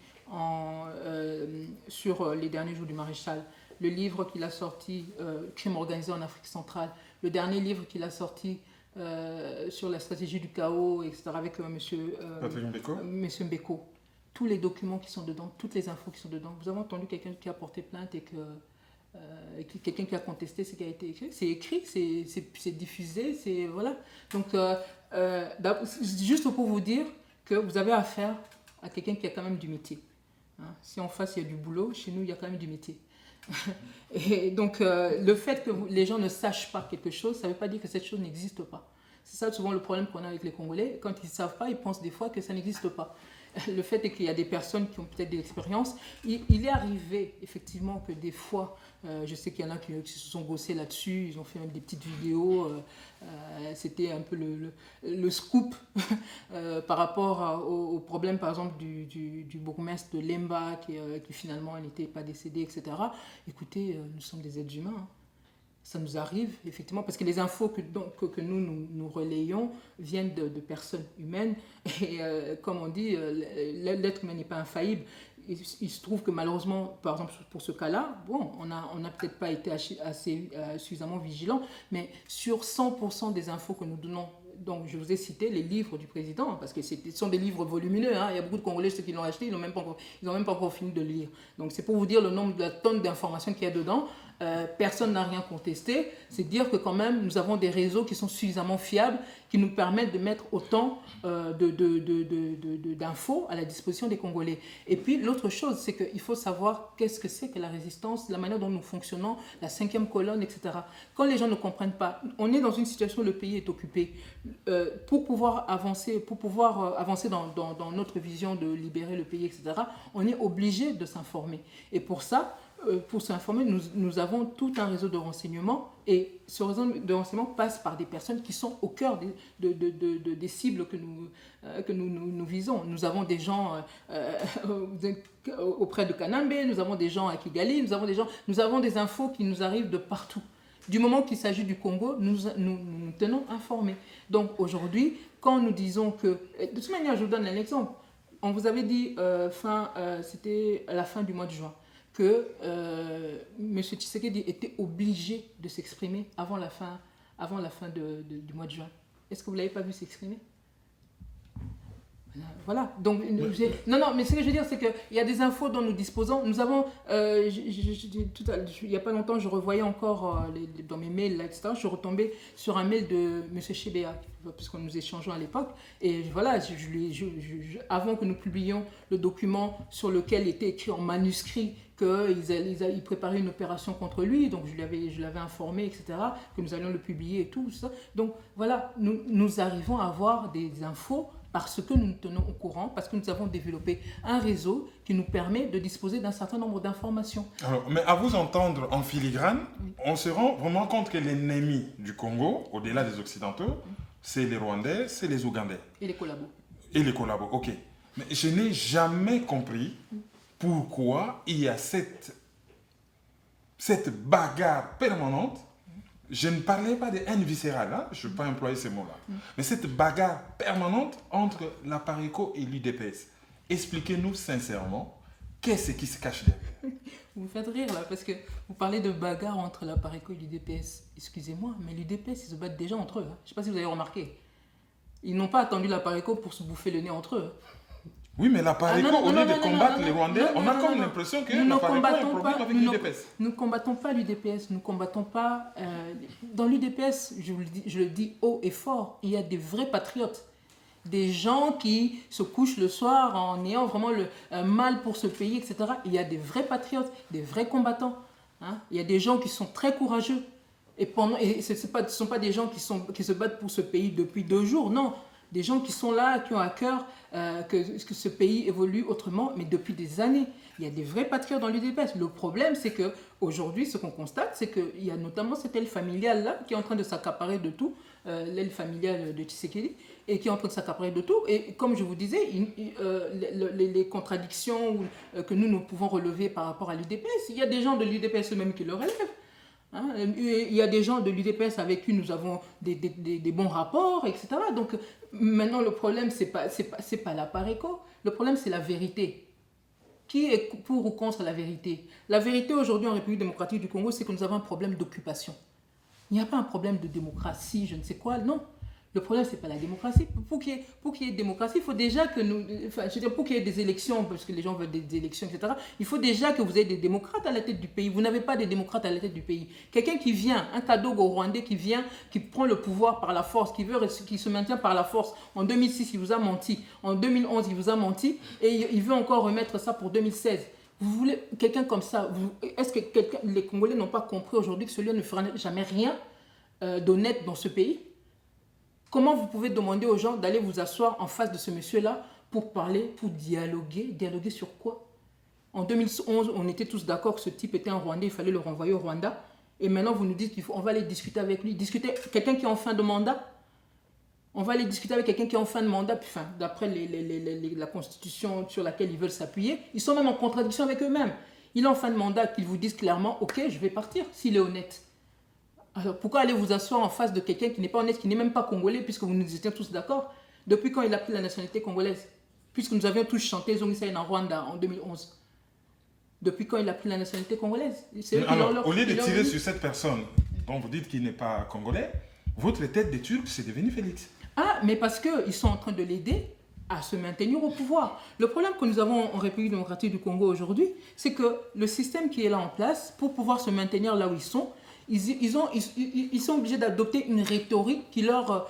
sur les derniers jours du maréchal, le livre qu'il a sorti, Crime organisé en Afrique centrale, le dernier livre qu'il a sorti sur la stratégie du chaos, etc., avec Patrick Mbeko. Monsieur Mbeko. Tous les documents qui sont dedans, toutes les infos qui sont dedans. Vous avez entendu quelqu'un qui a porté plainte et que quelqu'un qui a contesté ce qui a été écrit. C'est écrit, c'est diffusé, c'est voilà. Donc juste pour vous dire que vous avez affaire à quelqu'un qui a quand même du métier. Hein. Si en face il y a du boulot, chez nous il y a quand même du métier. Et donc le fait que les gens ne sachent pas quelque chose, ça ne veut pas dire que cette chose n'existe pas. C'est ça souvent le problème qu'on a avec les Congolais. Quand ils ne savent pas, ils pensent des fois que ça n'existe pas. Le fait est qu'il y a des personnes qui ont peut-être de l'expérience. Il est arrivé effectivement que des fois, je sais qu'il y en a qui se sont gossés là-dessus, ils ont fait même des petites vidéos, c'était un peu le scoop par rapport au problème par exemple du bourgmestre de Lemba qui finalement n'était pas décédé, etc. Écoutez, nous sommes des êtres humains. Hein. Ça nous arrive, effectivement, parce que les infos que nous relayons viennent de personnes humaines. Et comme on dit, l'être humain n'est pas infaillible. Il se trouve que malheureusement, par exemple, pour ce cas-là, bon, on n'a peut-être pas été suffisamment vigilant, mais sur 100% des infos que nous donnons, donc je vous ai cité les livres du président, parce que ce sont des livres volumineux, hein. Il y a beaucoup de Congolais, ceux qui l'ont acheté, ils n'ont même pas encore fini de le lire. Donc c'est pour vous dire le nombre de tonnes d'informations qu'il y a dedans. Personne n'a rien contesté. C'est dire que quand même, nous avons des réseaux qui sont suffisamment fiables, qui nous permettent de mettre autant d'infos à la disposition des Congolais. Et puis l'autre chose, c'est qu'il faut savoir qu'est-ce que c'est que la résistance, la manière dont nous fonctionnons, la 5e colonne, etc. Quand les gens ne comprennent pas, on est dans une situation où le pays est occupé. Pour pouvoir avancer dans notre vision de libérer le pays, etc., on est obligé de s'informer. Et pour ça, pour s'informer, nous avons tout un réseau de renseignement et ce réseau de renseignement passe par des personnes qui sont au cœur des cibles que nous visons. Nous avons des gens auprès de Kanambe, nous avons des gens à Kigali, nous avons des infos qui nous arrivent de partout. Du moment qu'il s'agit du Congo, nous tenons informés. Donc aujourd'hui, quand nous disons que... De toute manière, je vous donne un exemple. On vous avait dit, c'était à la fin du mois de juin, que M. Tshisekedi était obligé de s'exprimer avant la fin du mois de juin. Est-ce que vous ne l'avez pas vu s'exprimer ? Voilà. Donc, non, mais ce que je veux dire, c'est qu'il y a des infos dont nous disposons. Nous avons, il n'y a pas longtemps, je revoyais encore dans mes mails, là, etc. Je retombais sur un mail de M. Chebea, puisque nous échangeons à l'époque. Et voilà, avant que nous publiions le document sur lequel était écrit en manuscrit qu'ils préparaient une opération contre lui, donc je l'avais informé, etc., que nous allions le publier et tout ça. Donc voilà, nous arrivons à avoir des infos parce que nous nous tenons au courant, parce que nous avons développé un réseau qui nous permet de disposer d'un certain nombre d'informations. Alors, mais à vous entendre en filigrane, oui, on se rend vraiment compte que l'ennemi du Congo, au-delà des Occidentaux, c'est les Rwandais, c'est les Ougandais. Et les collabos. Et les collabos, ok. Mais je n'ai jamais compris pourquoi il y a cette bagarre permanente. Je ne parlais pas de haine viscérale, hein? Je ne vais pas employer ces mots-là. Mais cette bagarre permanente entre la PARECO et l'UDPS. Expliquez-nous sincèrement, qu'est-ce qui se cache derrière? Vous me faites rire là, parce que vous parlez de bagarre entre la PARECO et l'UDPS. Excusez-moi, mais l'UDPS, ils se battent déjà entre eux. Hein? Je ne sais pas si vous avez remarqué. Ils n'ont pas attendu la PARECO pour se bouffer le nez entre eux. Oui, mais la PARECO, au lieu de combattre les Rwandais, on a comme l'impression que la PARECO a un problème avec l'UDPS. Nous ne combattons pas l'UDPS, nous ne combattons pas... dans l'UDPS, je le dis haut et fort, il y a des vrais patriotes. Des gens qui se couchent le soir en ayant vraiment un mal pour ce pays, etc. Il y a des vrais patriotes, des vrais combattants. Hein. Il y a des gens qui sont très courageux. Et ce ne sont pas des gens qui se battent pour ce pays depuis 2 jours, non. Des gens qui sont là, qui ont à cœur que ce pays évolue autrement, mais depuis des années. Il y a des vrais patriotes dans l'UDPS. Le problème, c'est qu'aujourd'hui, ce qu'on constate, c'est qu'il y a notamment cette aile familiale-là qui est en train de s'accaparer de tout, l'aile familiale de Tshisekedi, et qui est en train de s'accaparer de tout. Et comme je vous disais, les contradictions que nous pouvons relever par rapport à l'UDPS, il y a des gens de l'UDPS eux-mêmes qui le relèvent. Hein, il y a des gens de l'UDPS avec qui nous avons des bons rapports, etc. Donc maintenant le problème c'est pas la PARECO, le problème c'est la vérité. Qui est pour ou contre la vérité? La vérité aujourd'hui en République démocratique du Congo, c'est que nous avons un problème d'occupation. Il n'y a pas un problème de démocratie, je ne sais quoi, non. Le problème, ce n'est pas la démocratie. Pour qu'il y ait démocratie, il faut déjà que nous... Enfin, je veux dire, pour qu'il y ait des élections, parce que les gens veulent des élections, etc., il faut déjà que vous ayez des démocrates à la tête du pays. Vous n'avez pas des démocrates à la tête du pays. Quelqu'un qui vient, un Kadogo rwandais qui vient, qui prend le pouvoir par la force, qui se maintient par la force. En 2006, il vous a menti. En 2011, il vous a menti. Et il veut encore remettre ça pour 2016. Vous voulez quelqu'un comme ça? Est-ce que les Congolais n'ont pas compris aujourd'hui que celui-là ne fera jamais rien d'honnête dans ce pays? Comment vous pouvez demander aux gens d'aller vous asseoir en face de ce monsieur-là pour parler, pour dialoguer? Dialoguer sur quoi? En 2011, on était tous d'accord que ce type était un Rwandais, il fallait le renvoyer au Rwanda. Et maintenant, vous nous dites qu'on va aller discuter avec lui. Discuter quelqu'un qui est en fin de mandat? On va aller discuter avec quelqu'un qui est en fin de mandat, puis enfin, d'après la constitution sur laquelle ils veulent s'appuyer, ils sont même en contradiction avec eux-mêmes. Il est en fin de mandat, qu'ils vous disent clairement, ok, je vais partir, s'il est honnête. Alors pourquoi aller vous asseoir en face de quelqu'un qui n'est pas honnête, qui n'est même pas congolais, puisque vous nous étiez tous d'accord? Depuis quand il a pris la nationalité congolaise? Puisque nous avions tous chanté Zongisaï en Rwanda en 2011. Depuis quand il a pris la nationalité congolaise? Alors, au lieu de tirer sur cette personne dont vous dites qu'il n'est pas congolais, votre tête des Turcs, c'est devenu Félix. Ah, mais parce qu'ils sont en train de l'aider à se maintenir au pouvoir. Le problème que nous avons en République démocratique du Congo aujourd'hui, c'est que le système qui est là en place, pour pouvoir se maintenir là où ils sont, ils sont obligés d'adopter une rhétorique qui leur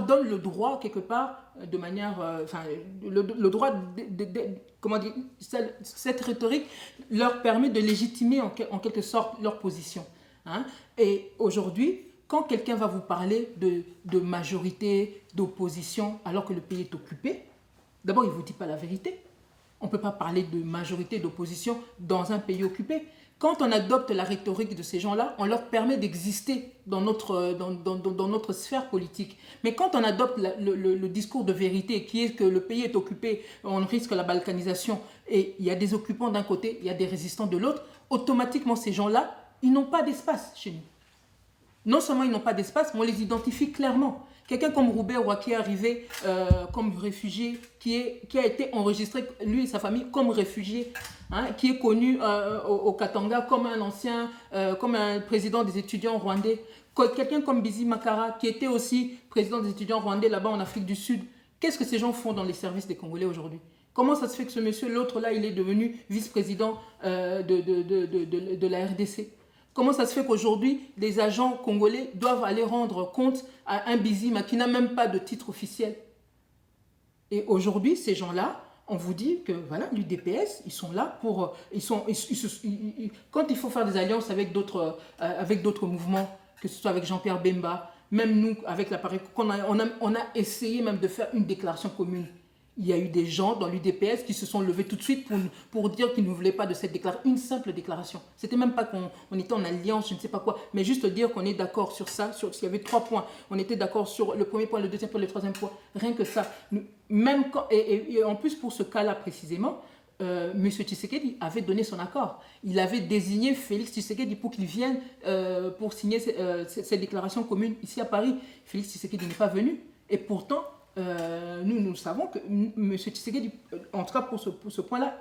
donne le droit, quelque part, de manière... le droit comment dire, cette rhétorique leur permet de légitimer en quelque sorte leur position. Hein? Et aujourd'hui, quand quelqu'un va vous parler de majorité, d'opposition, alors que le pays est occupé, d'abord, il ne vous dit pas la vérité. On ne peut pas parler de majorité, d'opposition dans un pays occupé. Quand on adopte la rhétorique de ces gens-là, on leur permet d'exister dans notre sphère politique. Mais quand on adopte le discours de vérité, qui est que le pays est occupé, on risque la balkanisation, et il y a des occupants d'un côté, il y a des résistants de l'autre, automatiquement ces gens-là, ils n'ont pas d'espace chez nous. Non seulement ils n'ont pas d'espace, mais on les identifie clairement. Quelqu'un comme Roubaix Roy qui est arrivé comme réfugié, qui a été enregistré, lui et sa famille, comme réfugié, hein, qui est connu au Katanga comme un ancien, comme un président des étudiants rwandais. Quelqu'un comme Bizi Makara, qui était aussi président des étudiants rwandais là-bas en Afrique du Sud. Qu'est-ce que ces gens font dans les services des Congolais aujourd'hui? Comment ça se fait que ce monsieur, l'autre là, il est devenu vice-président de la RDC? Comment ça se fait qu'aujourd'hui, les agents congolais doivent aller rendre compte à un Bizima qui n'a même pas de titre officiel? Et aujourd'hui, ces gens-là, on vous dit que voilà, l'UDPS, ils sont là pour... quand il faut faire des alliances avec d'autres mouvements, que ce soit avec Jean-Pierre Bemba, même nous, avec l'appareil, on a essayé même de faire une déclaration commune. Il y a eu des gens dans l'UDPS qui se sont levés tout de suite pour dire qu'ils ne voulaient pas de cette déclaration. Une simple déclaration. C'était même pas qu'on était en alliance, je ne sais pas quoi, mais juste dire qu'on est d'accord sur ça. S'il y avait 3 points, on était d'accord sur le premier point, le deuxième point, le troisième point. Rien que ça. Même quand, et en plus, pour ce cas-là précisément, M. Tshisekedi avait donné son accord. Il avait désigné Félix Tshisekedi pour qu'il vienne pour signer cette déclaration commune ici à Paris. Félix Tshisekedi n'est pas venu. Et pourtant, nous savons que M. Tshisekedi, en tout cas pour ce point-là,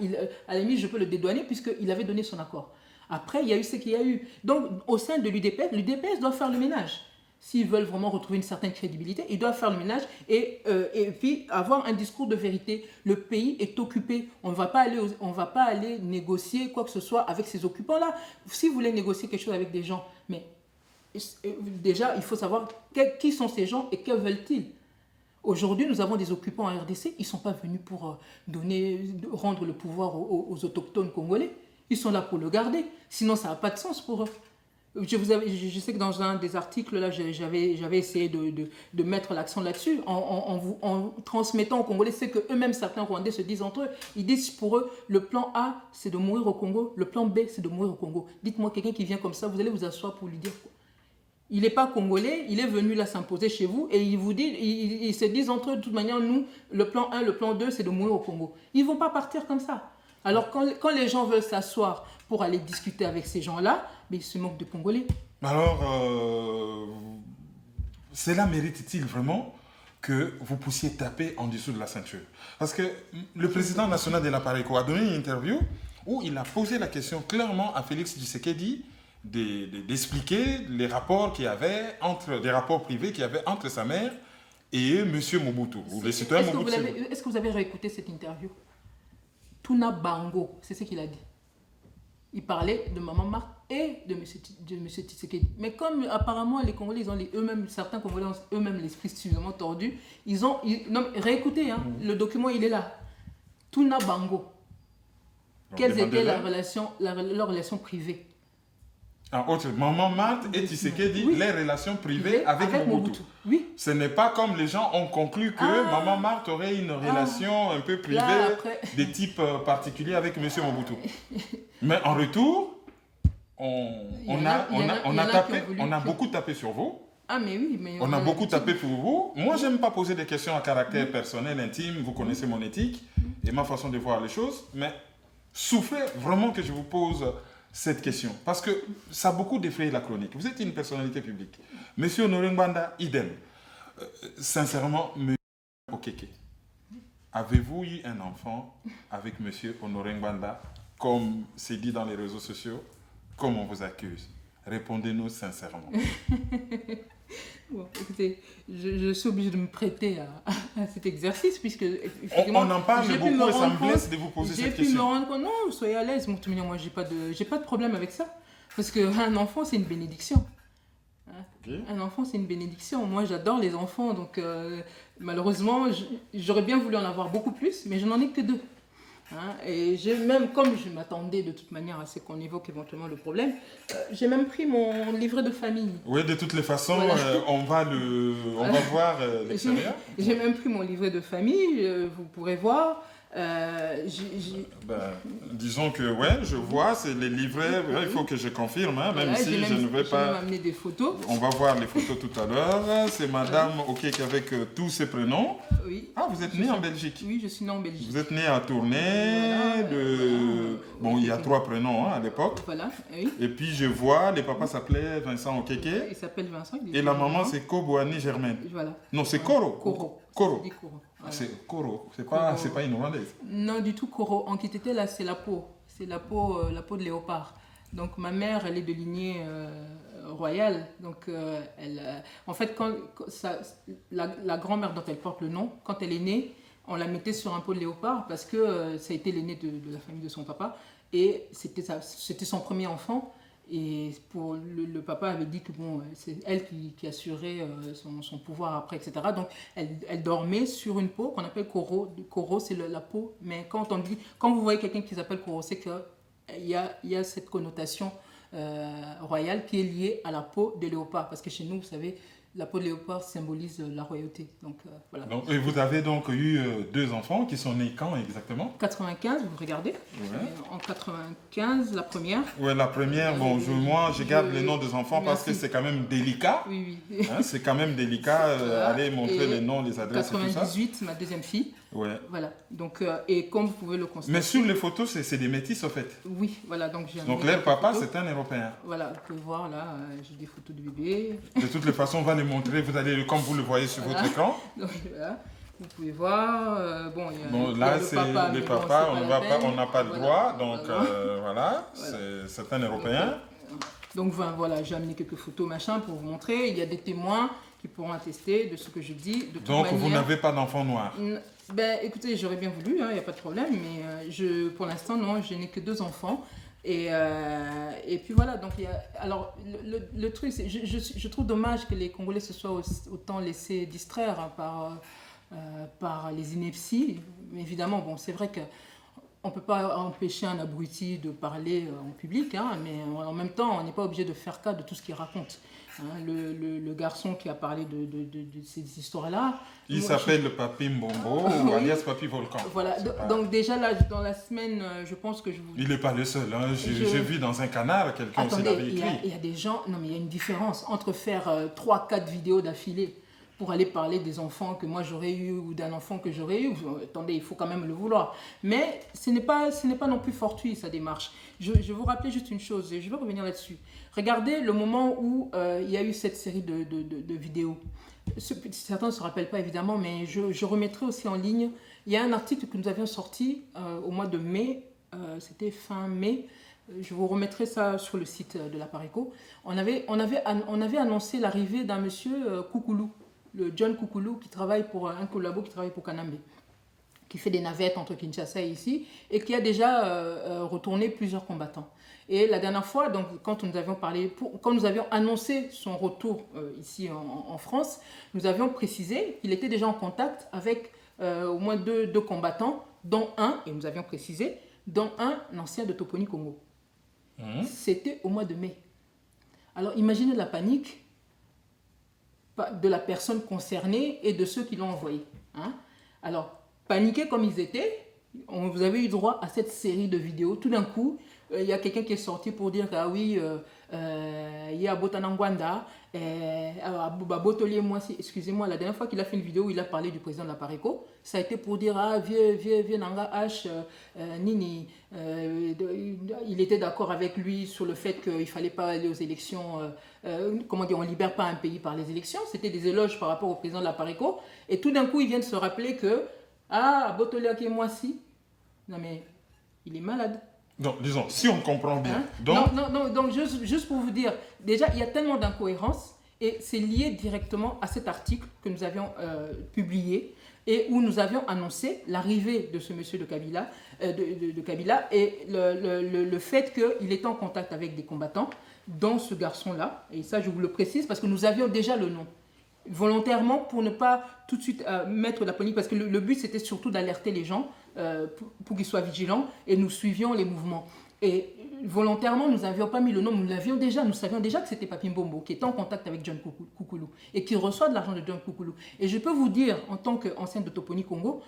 à la limite, je peux le dédouaner puisqu'il avait donné son accord. Après, il y a eu ce qu'il y a eu. Donc, au sein de l'UDPS doit faire le ménage. S'ils veulent vraiment retrouver une certaine crédibilité, ils doivent faire le ménage et puis avoir un discours de vérité. Le pays est occupé. On ne va pas aller négocier quoi que ce soit avec ces occupants-là. Si vous voulez négocier quelque chose avec des gens, mais déjà, il faut savoir qui sont ces gens et que veulent-ils. Aujourd'hui, nous avons des occupants en RDC. Ils ne sont pas venus pour rendre le pouvoir aux autochtones congolais. Ils sont là pour le garder. Sinon, ça n'a pas de sens pour eux. Je sais que dans un des articles, là, j'avais essayé de mettre l'accent là-dessus en transmettant aux Congolais ce qu'eux-mêmes, certains Rwandais se disent entre eux. Ils disent pour eux, le plan A, c'est de mourir au Congo. Le plan B, c'est de mourir au Congo. Dites-moi quelqu'un qui vient comme ça, vous allez vous asseoir pour lui dire quoi? Il n'est pas congolais, il est venu là s'imposer chez vous et ils se disent entre eux, de toute manière, nous, le plan 1, le plan 2, c'est de mourir au Congo. Ils ne vont pas partir comme ça. Alors quand les gens veulent s'asseoir pour aller discuter avec ces gens-là, ils se moquent de Congolais. Alors, cela mérite-t-il vraiment que vous puissiez taper en dessous de la ceinture? Parce que le président national de l'APARECO a donné une interview où il a posé la question clairement à Félix Tshisekedi d'expliquer les rapports qu'il y avait des rapports privés qu'il y avait entre sa mère et M. Mobutu, ou les citoyens Mobutu. Est-ce que vous avez réécouté cette interview? Tuna Bango, c'est ce qu'il a dit. Il parlait de Maman Marthe et de M. Tshisekedi. Mais comme apparemment les Congolais, ils ont eux-mêmes, certains Congolais ont eux-mêmes l'esprit suffisamment tordu, non, réécoutez, hein, le document il est là. Tuna Bango. Quelles étaient leur relation privée? En autre, Maman Marthe et Tshisekedi, les relations privées avec Mobutu. Oui. Ce n'est pas comme les gens ont conclu que Maman Marthe aurait une relation un peu privée de type particulier avec M. Mobutu. Mais en retour, on a beaucoup tapé sur vous. Ah mais oui, mais on a beaucoup tapé pour vous. Moi, j'aime pas poser des questions à caractère personnel, intime. Vous connaissez mon éthique et ma façon de voir les choses. Mais souffrez vraiment que je vous pose cette question, parce que ça a beaucoup défrayé la chronique. Vous êtes une personnalité publique. Monsieur Honoré Ngbanda, idem. Sincèrement, M. Okeke, avez-vous eu un enfant avec Monsieur Honoré Ngbanda, comme c'est dit dans les réseaux sociaux, comme on vous accuse? Répondez-nous sincèrement. Bon, écoutez, je suis obligée de me prêter à cet exercice, puisque on en parle beaucoup et ça me blesse de vous poser cette question. J'ai pu me rendre compte, non, soyez à l'aise, moi j'ai pas de problème avec ça, parce qu'un enfant c'est une bénédiction. Okay. Un enfant c'est une bénédiction. Moi j'adore les enfants, donc malheureusement j'aurais bien voulu en avoir beaucoup plus, mais je n'en ai que 2. Et comme je m'attendais de toute manière à ce qu'on évoque éventuellement le problème, j'ai même pris mon livret de famille. Oui, de toutes les façons, voilà. on va voir l'extérieur. J'ai même pris mon livret de famille, vous pourrez voir. Disons que je vois, c'est les livrets, il faut que je confirme, même si je ne vais pas... J'ai même amené des photos. On va voir les photos tout à l'heure. C'est Madame Okeke avec tous ses prénoms. Oui. Ah, vous êtes née en Belgique? Oui, je suis née en Belgique. Vous êtes née à Tournai, bon, il y a 3 prénoms à l'époque. Voilà, oui. Et puis je vois, les papas s'appelaient Vincent Okeke. Il s'appelle Vincent. Et la maman, c'est Kobouani Germaine. Voilà. Non, c'est Koro. Koro. Voilà. C'est Koro, c'est pas une Rwandaise. Non, du tout, Koro. En Kitete, là, c'est la peau. C'est la peau de léopard. Donc, ma mère, elle est de lignée royale. Donc, en fait, la grand-mère dont elle porte le nom, quand elle est née, on la mettait sur un pot de léopard parce que ça a été l'aîné de la famille de son papa. Et c'était son premier enfant. Et pour le papa avait dit que bon, c'est elle qui assurait son pouvoir après, etc. Donc elle dormait sur une peau qu'on appelle Koro. Koro, c'est la peau. Mais quand vous voyez quelqu'un qui s'appelle Koro, c'est qu'il y a cette connotation royale qui est liée à la peau de léopard. Parce que chez nous, vous savez, la peau de léopard symbolise la royauté. Donc voilà. Et vous avez donc eu 2 enfants qui sont nés quand exactement? 95, vous regardez. Ouais. En 95, la première. Oui, la première. Bon, moi, je garde les noms des enfants parce que c'est quand même délicat. Oui. C'est quand même délicat. Aller montrer les noms, les adresses 98, et tout ça. ma deuxième fille. Ouais. Voilà. Donc, et comme vous pouvez le constater. Mais sur les photos, c'est des métis, en fait. Oui, voilà. Donc leur papa, c'est un Européen. Voilà, vous pouvez voir là, j'ai des photos de bébé. De toutes les façons, on va les montrer. Vous allez, comme vous le voyez sur votre écran. Donc, voilà. Vous pouvez voir. Là, c'est les papas. On n'a pas le droit. Donc, voilà. C'est un Européen. Donc, voilà, j'ai amené quelques photos, machin, pour vous montrer. Il y a des témoins qui pourront attester de ce que je dis. De toute donc, manière, vous n'avez pas d'enfant noir? Écoutez, j'aurais bien voulu, il n'y a pas de problème, mais pour l'instant, non, je n'ai que 2 enfants. Et puis voilà, donc alors le truc, c'est je trouve dommage que les Congolais se soient autant laissés distraire par les inepties. Mais évidemment, bon, c'est vrai qu'on ne peut pas empêcher un abruti de parler en public, mais en même temps, on n'est pas obligé de faire cas de tout ce qu'il raconte. Le garçon qui a parlé de ces histoires-là. Il s'appelle Papi Mbombo ou alias Papi Volcan. Voilà, donc déjà là, dans la semaine, je pense que je vous... Il n'est pas le seul, j'ai vu dans un canard quelqu'un aussi l'avait écrit. Il y a des gens, non mais il y a une différence entre faire 3-4 vidéos d'affilée pour aller parler des enfants que moi j'aurais eu ou d'un enfant que j'aurais eu. Attendez, il faut quand même le vouloir. Mais ce n'est pas non plus fortuit, sa démarche. Je vais vous rappeler juste une chose, et je vais revenir là-dessus. Regardez le moment où il y a eu cette série de vidéos. Certains ne se rappellent pas évidemment, mais je remettrai aussi en ligne. Il y a un article que nous avions sorti au mois de mai, c'était fin mai, Je vous remettrai ça sur le site de la Pareco. On avait annoncé l'arrivée d'un monsieur Koukoulou, le John Koukoulou, qui travaille pour un collabo qui travaille pour Kanambe, qui fait des navettes entre Kinshasa et ici, et qui a déjà retourné plusieurs combattants. Et la dernière fois, donc, quand nous avions annoncé son retour ici en France, nous avions précisé qu'il était déjà en contact avec au moins deux combattants, dont un, et nous avions précisé, dont un ancien de Toponi Congo. C'était au mois de mai. Alors imaginez la panique de la personne concernée et de ceux qui l'ont envoyé. Alors, paniqués comme ils étaient, vous avez eu droit à cette série de vidéos. Tout d'un coup, il y a quelqu'un qui est sorti pour dire que, ah oui, il y a Botanangwanda, excusez-moi, la dernière fois qu'il a fait une vidéo où il a parlé du président de la Pareco, ça a été pour dire, ah, vieux Nanga H, Nini, il était d'accord avec lui sur le fait qu'il ne fallait pas aller aux élections, comment dire, on ne libère pas un pays par les élections, c'était des éloges par rapport au président de la Pareco, et tout d'un coup, ils viennent se rappeler que, ah, Botolé Akemoisi, non mais, il est malade. Donc, disons, si on comprend bien. Donc, donc juste pour vous dire, déjà, il y a tellement d'incohérences et c'est lié directement à cet article que nous avions publié et où nous avions annoncé l'arrivée de ce monsieur de Kabila, et le fait qu'il était en contact avec des combattants, dont ce garçon-là. Et ça, je vous le précise parce que nous avions déjà le nom. Volontairement pour ne pas tout de suite mettre la panique, parce que le but c'était surtout d'alerter les gens pour qu'ils soient vigilants et nous suivions les mouvements. Et volontairement, nous n'avions pas mis le nom, nous savions déjà que c'était Papi Mbombo qui était en contact avec John Koukoulou et qui reçoit de l'argent de John Koukoulou. Et je peux vous dire, en tant qu'ancienne de Toponi Congo,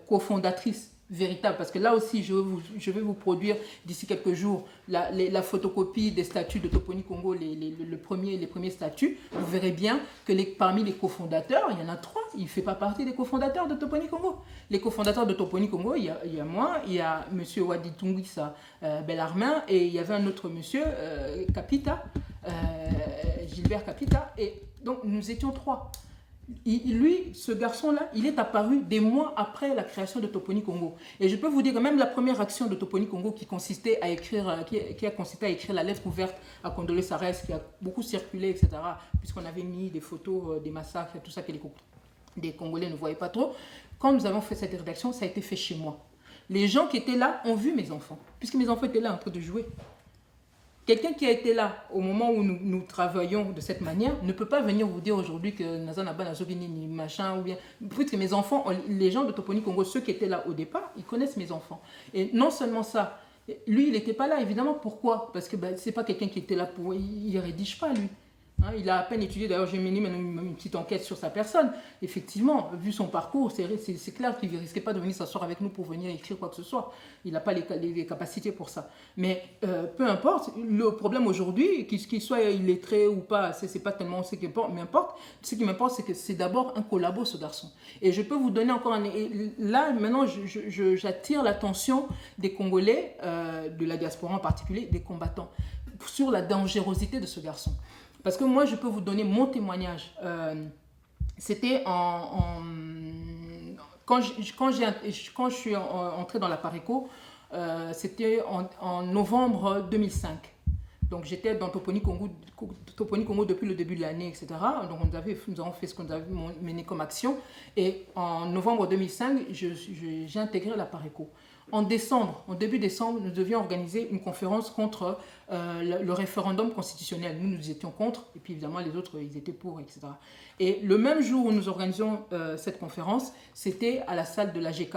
cofondatrice véritable, parce que là aussi je vais vous produire d'ici quelques jours la photocopie des statuts de Toponi Congo, les premiers statuts. Vous verrez bien que parmi les cofondateurs, il y en a 3, il ne fait pas partie des cofondateurs de Toponi Congo. Les cofondateurs de Toponi Congo, il y a moi, il y a M. Wadi Tungwisa Bellarmin, et il y avait un autre monsieur, Kapita, Gilbert Kapita, et donc nous étions 3. Lui, ce garçon-là, il est apparu des mois après la création de Toponi Congo. Et je peux vous dire que même la première action de Toponi Congo qui a consisté à écrire la lettre ouverte à Kondolé Sarès, qui a beaucoup circulé, etc., puisqu'on avait mis des photos des massacres et tout ça que des Congolais ne voyaient pas trop. Quand nous avons fait cette rédaction, ça a été fait chez moi. Les gens qui étaient là ont vu mes enfants, puisque mes enfants étaient là en train de jouer. Quelqu'un qui a été là au moment où nous travaillons de cette manière ne peut pas venir vous dire aujourd'hui que Nazanaba Nazobini ni machin ou bien. Puisque mes enfants, les gens de Toponi Congo, ceux qui étaient là au départ, ils connaissent mes enfants. Et non seulement ça, lui il n'était pas là évidemment. Pourquoi? Parce que c'est pas quelqu'un qui était là pour. Il ne rédige pas lui. Il a à peine étudié, d'ailleurs j'ai mené une petite enquête sur sa personne. Effectivement, vu son parcours, c'est clair qu'il ne risquait pas de venir s'asseoir avec nous pour venir écrire quoi que ce soit. Il n'a pas les capacités pour ça. Mais peu importe, le problème aujourd'hui, qu'il soit illettré ou pas, c'est pas tellement ce qui m'importe. Ce qui m'importe, c'est que c'est d'abord un collabo, ce garçon. Et je peux vous donner encore là, maintenant, j'attire l'attention des Congolais, de la diaspora en particulier, des combattants, sur la dangerosité de ce garçon. Parce que moi, je peux vous donner mon témoignage. C'était quand je suis entrée dans la Pareco, c'était en novembre 2005. Donc j'étais dans Toponi Congo depuis le début de l'année, etc. Donc nous avons fait ce qu'on avait mené comme action. Et en novembre 2005, j'ai intégré la Pareco. En début décembre, nous devions organiser une conférence contre le référendum constitutionnel. Nous étions contre, et puis évidemment les autres, ils étaient pour, etc. Et le même jour où nous organisions cette conférence, c'était à la salle de l'AGK,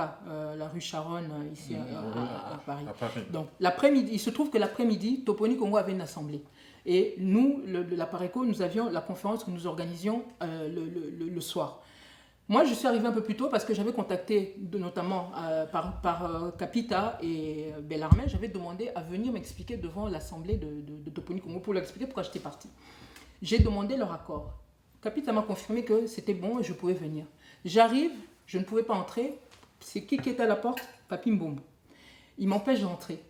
la rue Charonne, ici à Paris. Donc l'après-midi, il se trouve que l'après-midi, Toponi Congo avait une assemblée. Et nous, la Pareco, nous avions la conférence que nous organisions le soir. Moi, je suis arrivée un peu plus tôt parce que j'avais contacté, notamment par Kapita et Bellarmin, j'avais demandé à venir m'expliquer devant l'assemblée de Toponi Congo pour leur expliquer pourquoi j'étais partie. J'ai demandé leur accord. Kapita m'a confirmé que c'était bon et je pouvais venir. J'arrive, je ne pouvais pas entrer. C'est qui est à la porte? Papi Mbombo. Il m'empêche d'entrer.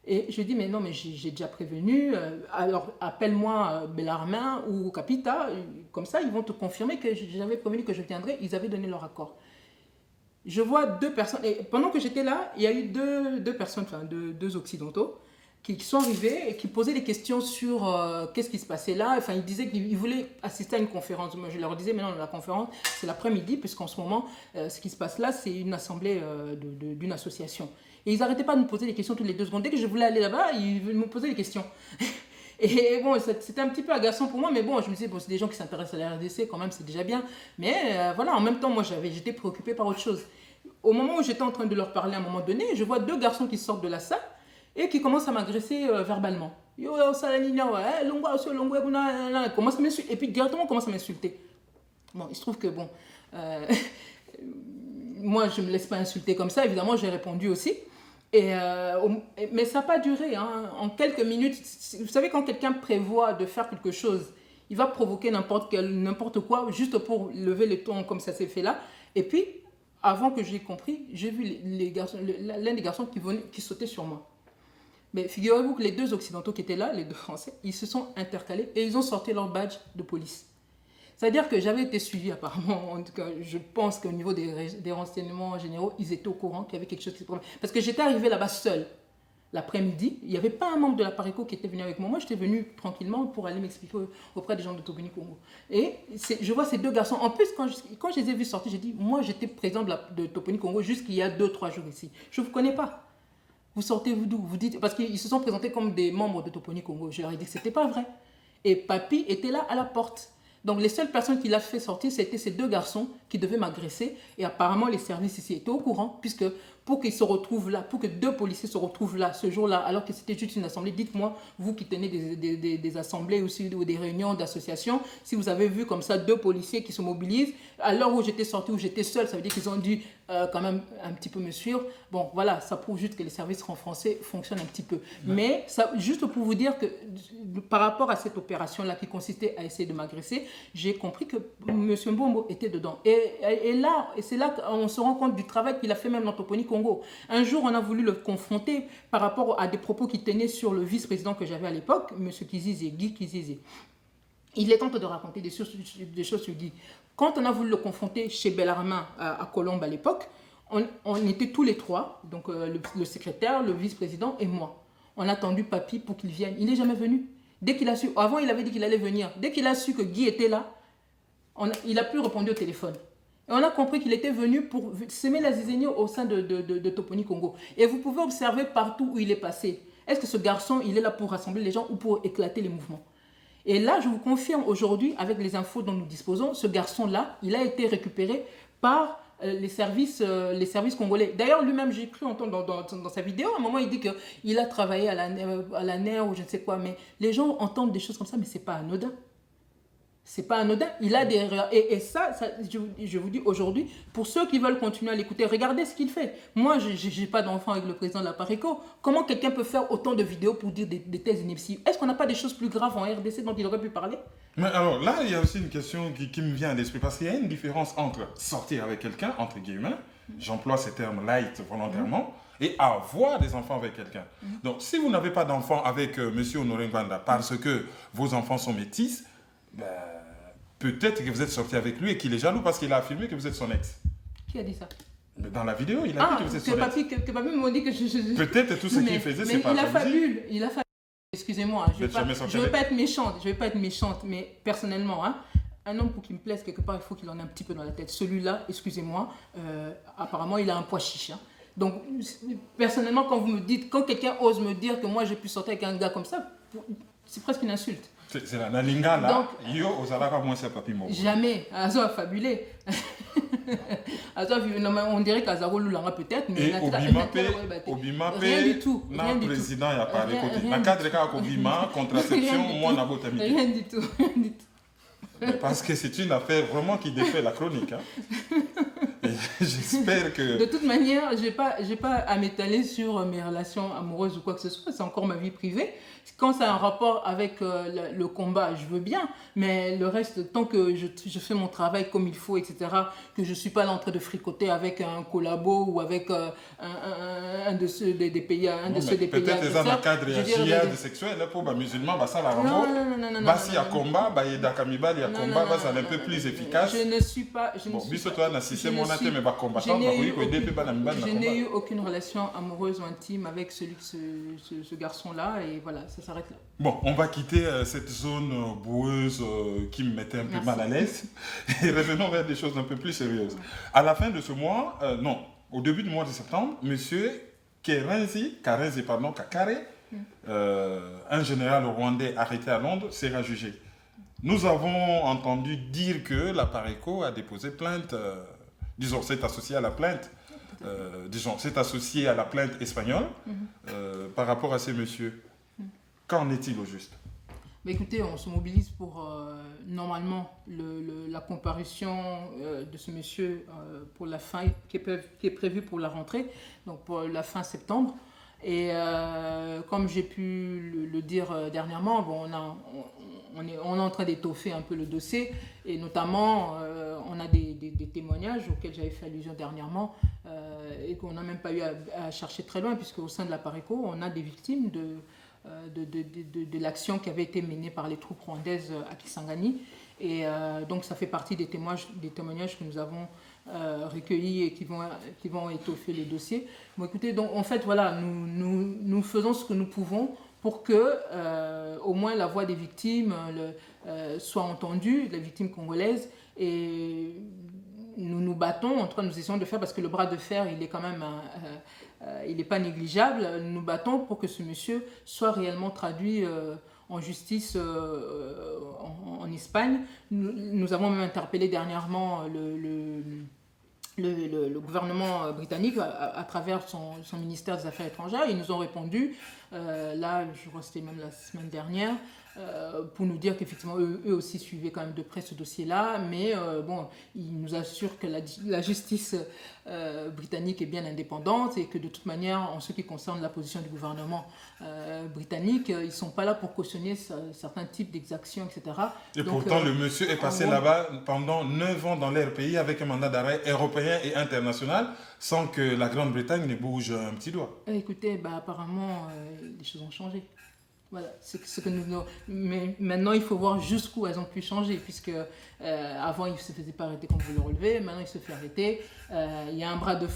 Et je dis, mais non, mais j'ai déjà prévenu, alors appelle-moi Bellarmin ou Kapita, comme ça ils vont te confirmer que j'avais prévenu que je viendrais, ils avaient donné leur accord. Je vois 2 personnes, et pendant que j'étais là, il y a eu deux personnes, enfin deux occidentaux, qui sont arrivés et qui posaient des questions sur qu'est-ce qui se passait là. Enfin, ils disaient qu'ils voulaient assister à une conférence. Moi, je leur disais, mais non, la conférence, c'est l'après-midi, puisqu'en ce moment, ce qui se passe là, c'est une assemblée d'une association. Et ils n'arrêtaient pas de me poser des questions toutes les 2 secondes. Dès que je voulais aller là-bas, ils me posaient des questions. Et bon, c'était un petit peu agaçant pour moi, mais bon, je me disais, bon, c'est des gens qui s'intéressent à la RDC, quand même, c'est déjà bien. Mais voilà, en même temps, moi, j'étais préoccupée par autre chose. Au moment où j'étais en train de leur parler à un moment donné, je vois 2 garçons qui sortent de la salle et qui commencent à m'agresser verbalement. Yo, ça, commence à m'insulter. Et puis directement, on commence à m'insulter. Bon, il se trouve que, bon, moi, je ne me laisse pas insulter comme ça. Évidemment, j'ai répondu aussi. Mais ça n'a pas duré. Hein. En quelques minutes, vous savez, quand quelqu'un prévoit de faire quelque chose, il va provoquer n'importe quoi juste pour lever le ton comme ça s'est fait là. Et puis, avant que j'ai compris, j'ai vu l'un des garçons qui sautait sur moi. Mais figurez-vous que les 2 occidentaux qui étaient là, les 2 français, ils se sont intercalés et ils ont sorti leur badge de police. C'est-à-dire que j'avais été suivi apparemment, en tout cas, je pense qu'au niveau des renseignements généraux, ils étaient au courant qu'il y avait quelque chose qui se passait. Parce que j'étais arrivée là-bas seule l'après-midi, il n'y avait pas un membre de la Pareco qui était venu avec moi. Moi, j'étais venue tranquillement pour aller m'expliquer auprès des gens de Toponi Congo. Et je vois ces 2 garçons. En plus, quand je les ai vus sortir, j'ai dit, moi, j'étais président de Toponi Congo jusqu'il y a 2-3 jours ici. Je ne vous connais pas. Vous sortez d'où? Vous dites, parce qu'ils se sont présentés comme des membres de Toponi Congo. Je leur ai dit que ce n'était pas vrai. Et Papy était là à la porte. Donc les seules personnes qui l'a fait sortir, c'était ces 2 garçons qui devaient m'agresser. Et apparemment, les services ici étaient au courant, puisque pour qu'ils se retrouvent là, pour que 2 policiers se retrouvent là, ce jour-là, alors que c'était juste une assemblée, dites-moi, vous qui tenez des assemblées aussi, ou des réunions d'associations, si vous avez vu comme ça 2 policiers qui se mobilisent, à l'heure où j'étais sortie, où j'étais seule, ça veut dire qu'ils ont dû quand même un petit peu me suivre. Bon, voilà, ça prouve juste que les services français fonctionnent un petit peu. Mais ça, juste pour vous dire que par rapport à cette opération-là qui consistait à essayer de m'agresser, j'ai compris que M. Mbombo était dedans. Et là, c'est là qu'on se rend compte du travail qu'il a fait même dans Toponi Congo. Un jour, on a voulu le confronter par rapport à des propos qu'il tenait sur le vice-président que j'avais à l'époque, M. Kizizé, Guy Kizizé. Il est temps de raconter des choses sur Guy. Quand on a voulu le confronter chez Bellarmin à Colombe à l'époque, on était tous les 3, donc le secrétaire, le vice-président et moi. On a attendu Papy pour qu'il vienne. Il n'est jamais venu. Dès qu'il a su, avant il avait dit qu'il allait venir. Dès qu'il a su que Guy était là, il n'a plus répondu au téléphone. Et on a compris qu'il était venu pour semer la zizanie au sein de Toponi Congo. Et vous pouvez observer partout où il est passé. Est-ce que ce garçon, il est là pour rassembler les gens ou pour éclater les mouvements? Et là, je vous confirme aujourd'hui, avec les infos dont nous disposons, ce garçon-là, il a été récupéré par les services congolais. D'ailleurs, lui-même, j'ai cru entendre dans sa vidéo, à un moment, il dit qu'il a travaillé à la NER ou je ne sais quoi. Mais les gens entendent des choses comme ça, mais ce n'est pas anodin. C'est pas anodin. Il a des erreurs. Et ça, je vous dis aujourd'hui, pour ceux qui veulent continuer à l'écouter, regardez ce qu'il fait. Moi, je n'ai pas d'enfant avec le président de la Pareco. Comment quelqu'un peut faire autant de vidéos pour dire des thèses inepties? Est-ce qu'on n'a pas des choses plus graves en RDC dont il aurait pu parler? Mais alors là, il y a aussi une question qui me vient à l'esprit, parce qu'il y a une différence entre sortir avec quelqu'un, entre guillemets, j'emploie ces termes light volontairement, et avoir des enfants avec quelqu'un. Donc, si vous n'avez pas d'enfants avec M. Honoré Ngwanda parce que vos enfants sont métis, ben, peut-être que vous êtes sorti avec lui et qu'il est jaloux parce qu'il a affirmé que vous êtes son ex. Qui a dit ça? Mais dans la vidéo, il a dit que vous êtes son ex. Que papy m'a dit que je... Peut-être tout ce qu'il faisait, c'est pas fabule. Il a fallu. Excusez-moi, je ne veux pas être méchante, mais personnellement, hein, un homme pour qu'il me plaise quelque part, il faut qu'il en ait un petit peu dans la tête. Celui-là, excusez-moi, apparemment, il a un poids chiche. Hein. Donc, personnellement, quand quelqu'un ose me dire que moi, j'ai pu sortir avec un gars comme ça, c'est presque une insulte. C'est la nalinga là. Donc, yo, osala moins c'est papi mo. Jamais. Azo a fabulé. On dirait qu'Azaro Loulanga peut-être, mais Obima rien du tout. Le président il a parlé côté. Dans le cadre de Obima, contraception, moi n'a pas rien du tout. Parce que c'est une affaire vraiment qui défait la chronique. Hein. J'espère que... De toute manière, je n'ai pas à m'étaler sur mes relations amoureuses ou quoi que ce soit. C'est encore ma vie privée. Quand c'est un rapport avec le combat, je veux bien. Mais le reste, tant que je fais mon travail comme il faut, etc., que je ne suis pas là en train de fricoter avec un collabo ou avec un de ceux des pays agresseurs. Peut-être dans un cadre de sexuel pour les musulmans, ça va vraiment... Non. Si il y a combat, il y a combat, ça va être un peu plus efficace. Je ne suis pas... Je n'ai eu aucune relation amoureuse ou intime avec ce garçon-là, et voilà, ça s'arrête là. Bon, on va quitter cette zone boueuse qui me mettait un peu mal à l'aise et revenons vers des choses un peu plus sérieuses. À la fin de ce mois, au début du mois de septembre, monsieur Kakare, un général rwandais arrêté à Londres, sera jugé. Nous avons entendu dire que la Pareco a déposé plainte, c'est associé à la plainte, c'est associé à la plainte espagnole par rapport à ces messieurs. Qu'en est-il au juste? Écoutez, on se mobilise pour normalement la comparution de ce monsieur pour la fin, qui est prévue pour la rentrée, donc pour la fin septembre. Et comme j'ai pu le dire dernièrement, bon, on est en train d'étoffer un peu le dossier, et notamment on a des témoignages auxquels j'avais fait allusion dernièrement et qu'on n'a même pas eu à chercher très loin, puisque au sein de la Pareco, on a des victimes de l'action qui avait été menée par les troupes rwandaises à Kisangani. Et donc ça fait partie des témoignages que nous avons recueillis et qui vont étoffer les dossiers. Bon, écoutez, donc en fait, voilà, nous faisons ce que nous pouvons pour que au moins la voix des victimes soit entendue, les victimes congolaises, et nous nous battons, en tout cas nous essayons de faire, parce que le bras de fer, il est quand même il n'est pas négligeable. Nous nous battons pour que ce monsieur soit réellement traduit en justice en Espagne. Nous avons même interpellé dernièrement le gouvernement britannique à travers son ministère des Affaires étrangères. Ils nous ont répondu, là je crois que c'était même la semaine dernière, pour nous dire qu'effectivement eux aussi suivaient quand même de près ce dossier-là, mais bon, ils nous assurent que la justice britannique est bien indépendante, et que de toute manière, en ce qui concerne la position du gouvernement britannique, ils ne sont pas là pour cautionner certains types d'exactions, etc. Et donc, pourtant, le monsieur est passé là-bas pendant 9 ans dans leur pays avec un mandat d'arrêt européen et international, sans que la Grande-Bretagne ne bouge un petit doigt. Écoutez, apparemment, les choses ont changé. Voilà, c'est ce que mais maintenant, il faut voir jusqu'où elles ont pu changer, puisque avant, il ne se faisait pas arrêter quand vous le relevez, maintenant, il se fait arrêter. Il y a un bras de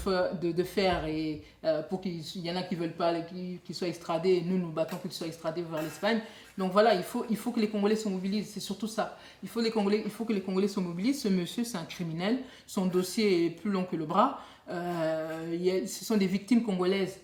fer, et pour qu'il y en a qui ne veulent pas qu'il soit extradé, et nous battons qu'il soit extradé vers l'Espagne. Donc voilà, il faut que les Congolais se mobilisent, c'est surtout ça. Il faut que les Congolais se mobilisent. Ce monsieur, c'est un criminel, son dossier est plus long que le bras. Ce sont des victimes congolaises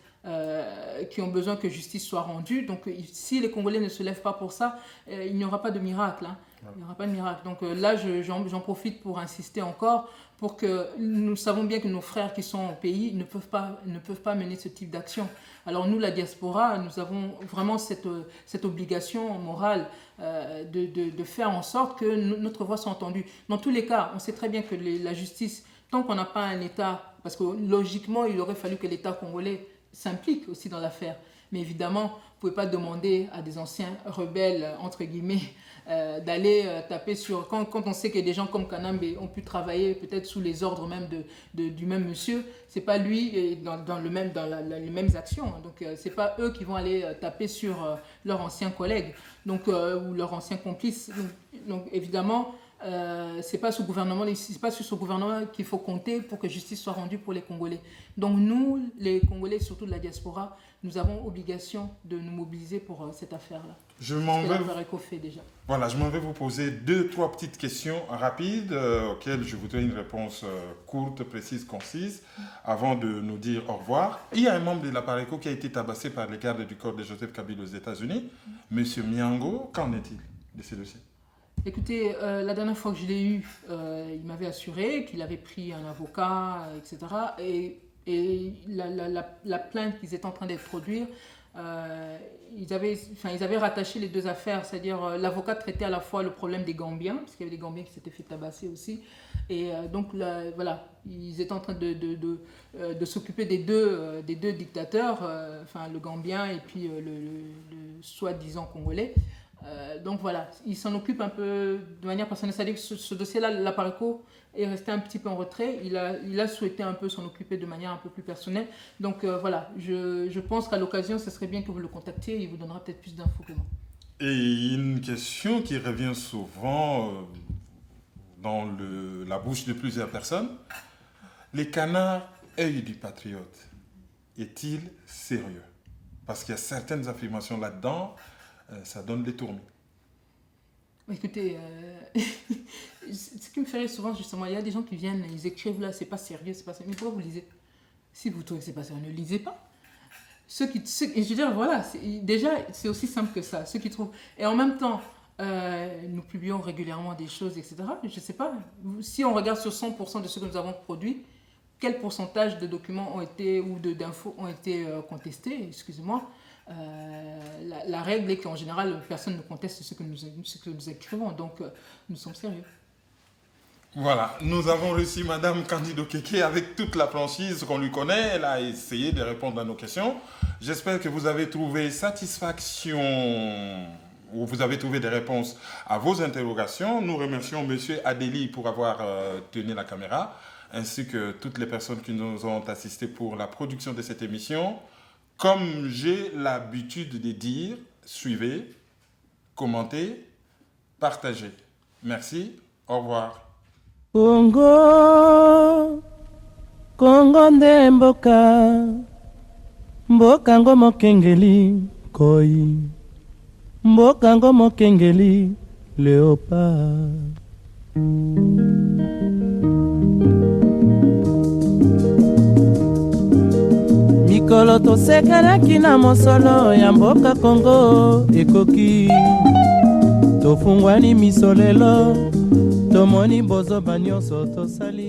qui ont besoin que justice soit rendue. Donc si les Congolais ne se lèvent pas pour ça, il n'y aura pas de miracle. Il n'y aura pas de miracle. Donc là, j'en profite pour insister encore, pour que nous savons bien que nos frères qui sont au pays ne peuvent pas mener ce type d'action. Alors nous, la diaspora, nous avons vraiment cette obligation morale de faire en sorte que notre voix soit entendue. Dans tous les cas, on sait très bien que la justice, tant qu'on n'a pas un État, parce que logiquement, il aurait fallu que l'État congolais s'implique aussi dans l'affaire. Mais évidemment, vous ne pouvez pas demander à des anciens rebelles, entre guillemets, d'aller taper sur... Quand on sait que des gens comme Kanambe ont pu travailler peut-être sous les ordres même du même monsieur, ce n'est pas lui dans les mêmes actions. Donc, ce n'est pas eux qui vont aller taper sur leurs anciens collègues, donc, ou leurs anciens complices. Donc évidemment... c'est pas sur ce gouvernement qu'il faut compter pour que justice soit rendue pour les Congolais. Donc nous, les Congolais, surtout de la diaspora, nous avons obligation de nous mobiliser pour cette affaire-là. Je m'en vais vous poser 2-3 petites questions rapides auxquelles je voudrais une réponse courte, précise, concise, avant de nous dire au revoir. Il y a un membre de la Pareco qui a été tabassé par les gardes du corps de Joseph Kabila aux États-Unis, M. Miango. Qu'en est-il de ces dossiers? Écoutez, la dernière fois que je l'ai eu, il m'avait assuré qu'il avait pris un avocat, etc. Et la plainte qu'ils étaient en train d'introduire, ils avaient rattaché les deux affaires, c'est-à-dire l'avocat traitait à la fois le problème des Gambiens, parce qu'il y avait des Gambiens qui s'étaient fait tabasser aussi, et donc voilà, ils étaient en train de s'occuper des deux dictateurs, le Gambien et puis le soi-disant Congolais. Donc voilà, il s'en occupe un peu de manière personnelle, c'est-à-dire que ce dossier-là, la Pareco est resté un petit peu en retrait, il a souhaité un peu s'en occuper de manière un peu plus personnelle. Donc voilà, je pense qu'à l'occasion, ce serait bien que vous le contactiez, il vous donnera peut-être plus d'infos que moi. Et une question qui revient souvent dans la bouche de plusieurs personnes, Les canards, œil du patriote, est-il sérieux? Parce qu'il y a certaines affirmations là-dedans, ça donne des tournis. Écoutez, ce qui me ferait souvent, justement, il y a des gens qui viennent, ils écrivent là, c'est pas sérieux, c'est pas sérieux. Mais pourquoi vous lisez? Si vous trouvez que c'est pas sérieux, ne lisez pas. Et je veux dire, voilà, déjà, c'est aussi simple que ça. Ceux qui trouvent. Et en même temps, nous publions régulièrement des choses, etc. Je sais pas, si on regarde sur 100% de ce que nous avons produit, quel pourcentage de documents ont été, ou d'infos ont été contestés, excusez-moi. La règle est qu'en général, personne ne conteste ce que nous écrivons, donc nous sommes sérieux. Voilà, nous avons reçu Madame Candide Okeke avec toute la franchise qu'on lui connaît. Elle a essayé de répondre à nos questions. J'espère que vous avez trouvé satisfaction ou vous avez trouvé des réponses à vos interrogations. Nous remercions Monsieur Adélie pour avoir tenu la caméra, ainsi que toutes les personnes qui nous ont assistés pour la production de cette émission. Comme j'ai l'habitude de dire, suivez, commentez, partagez. Merci, au revoir. Congo nde mboka ngo mokengeli koi mboka ngo mokengeli léopard. Mikolo tosekelaki na mosolo ya mboka Congo ekoki tofungwani miso lelo tomoni bozoba nyonso tosali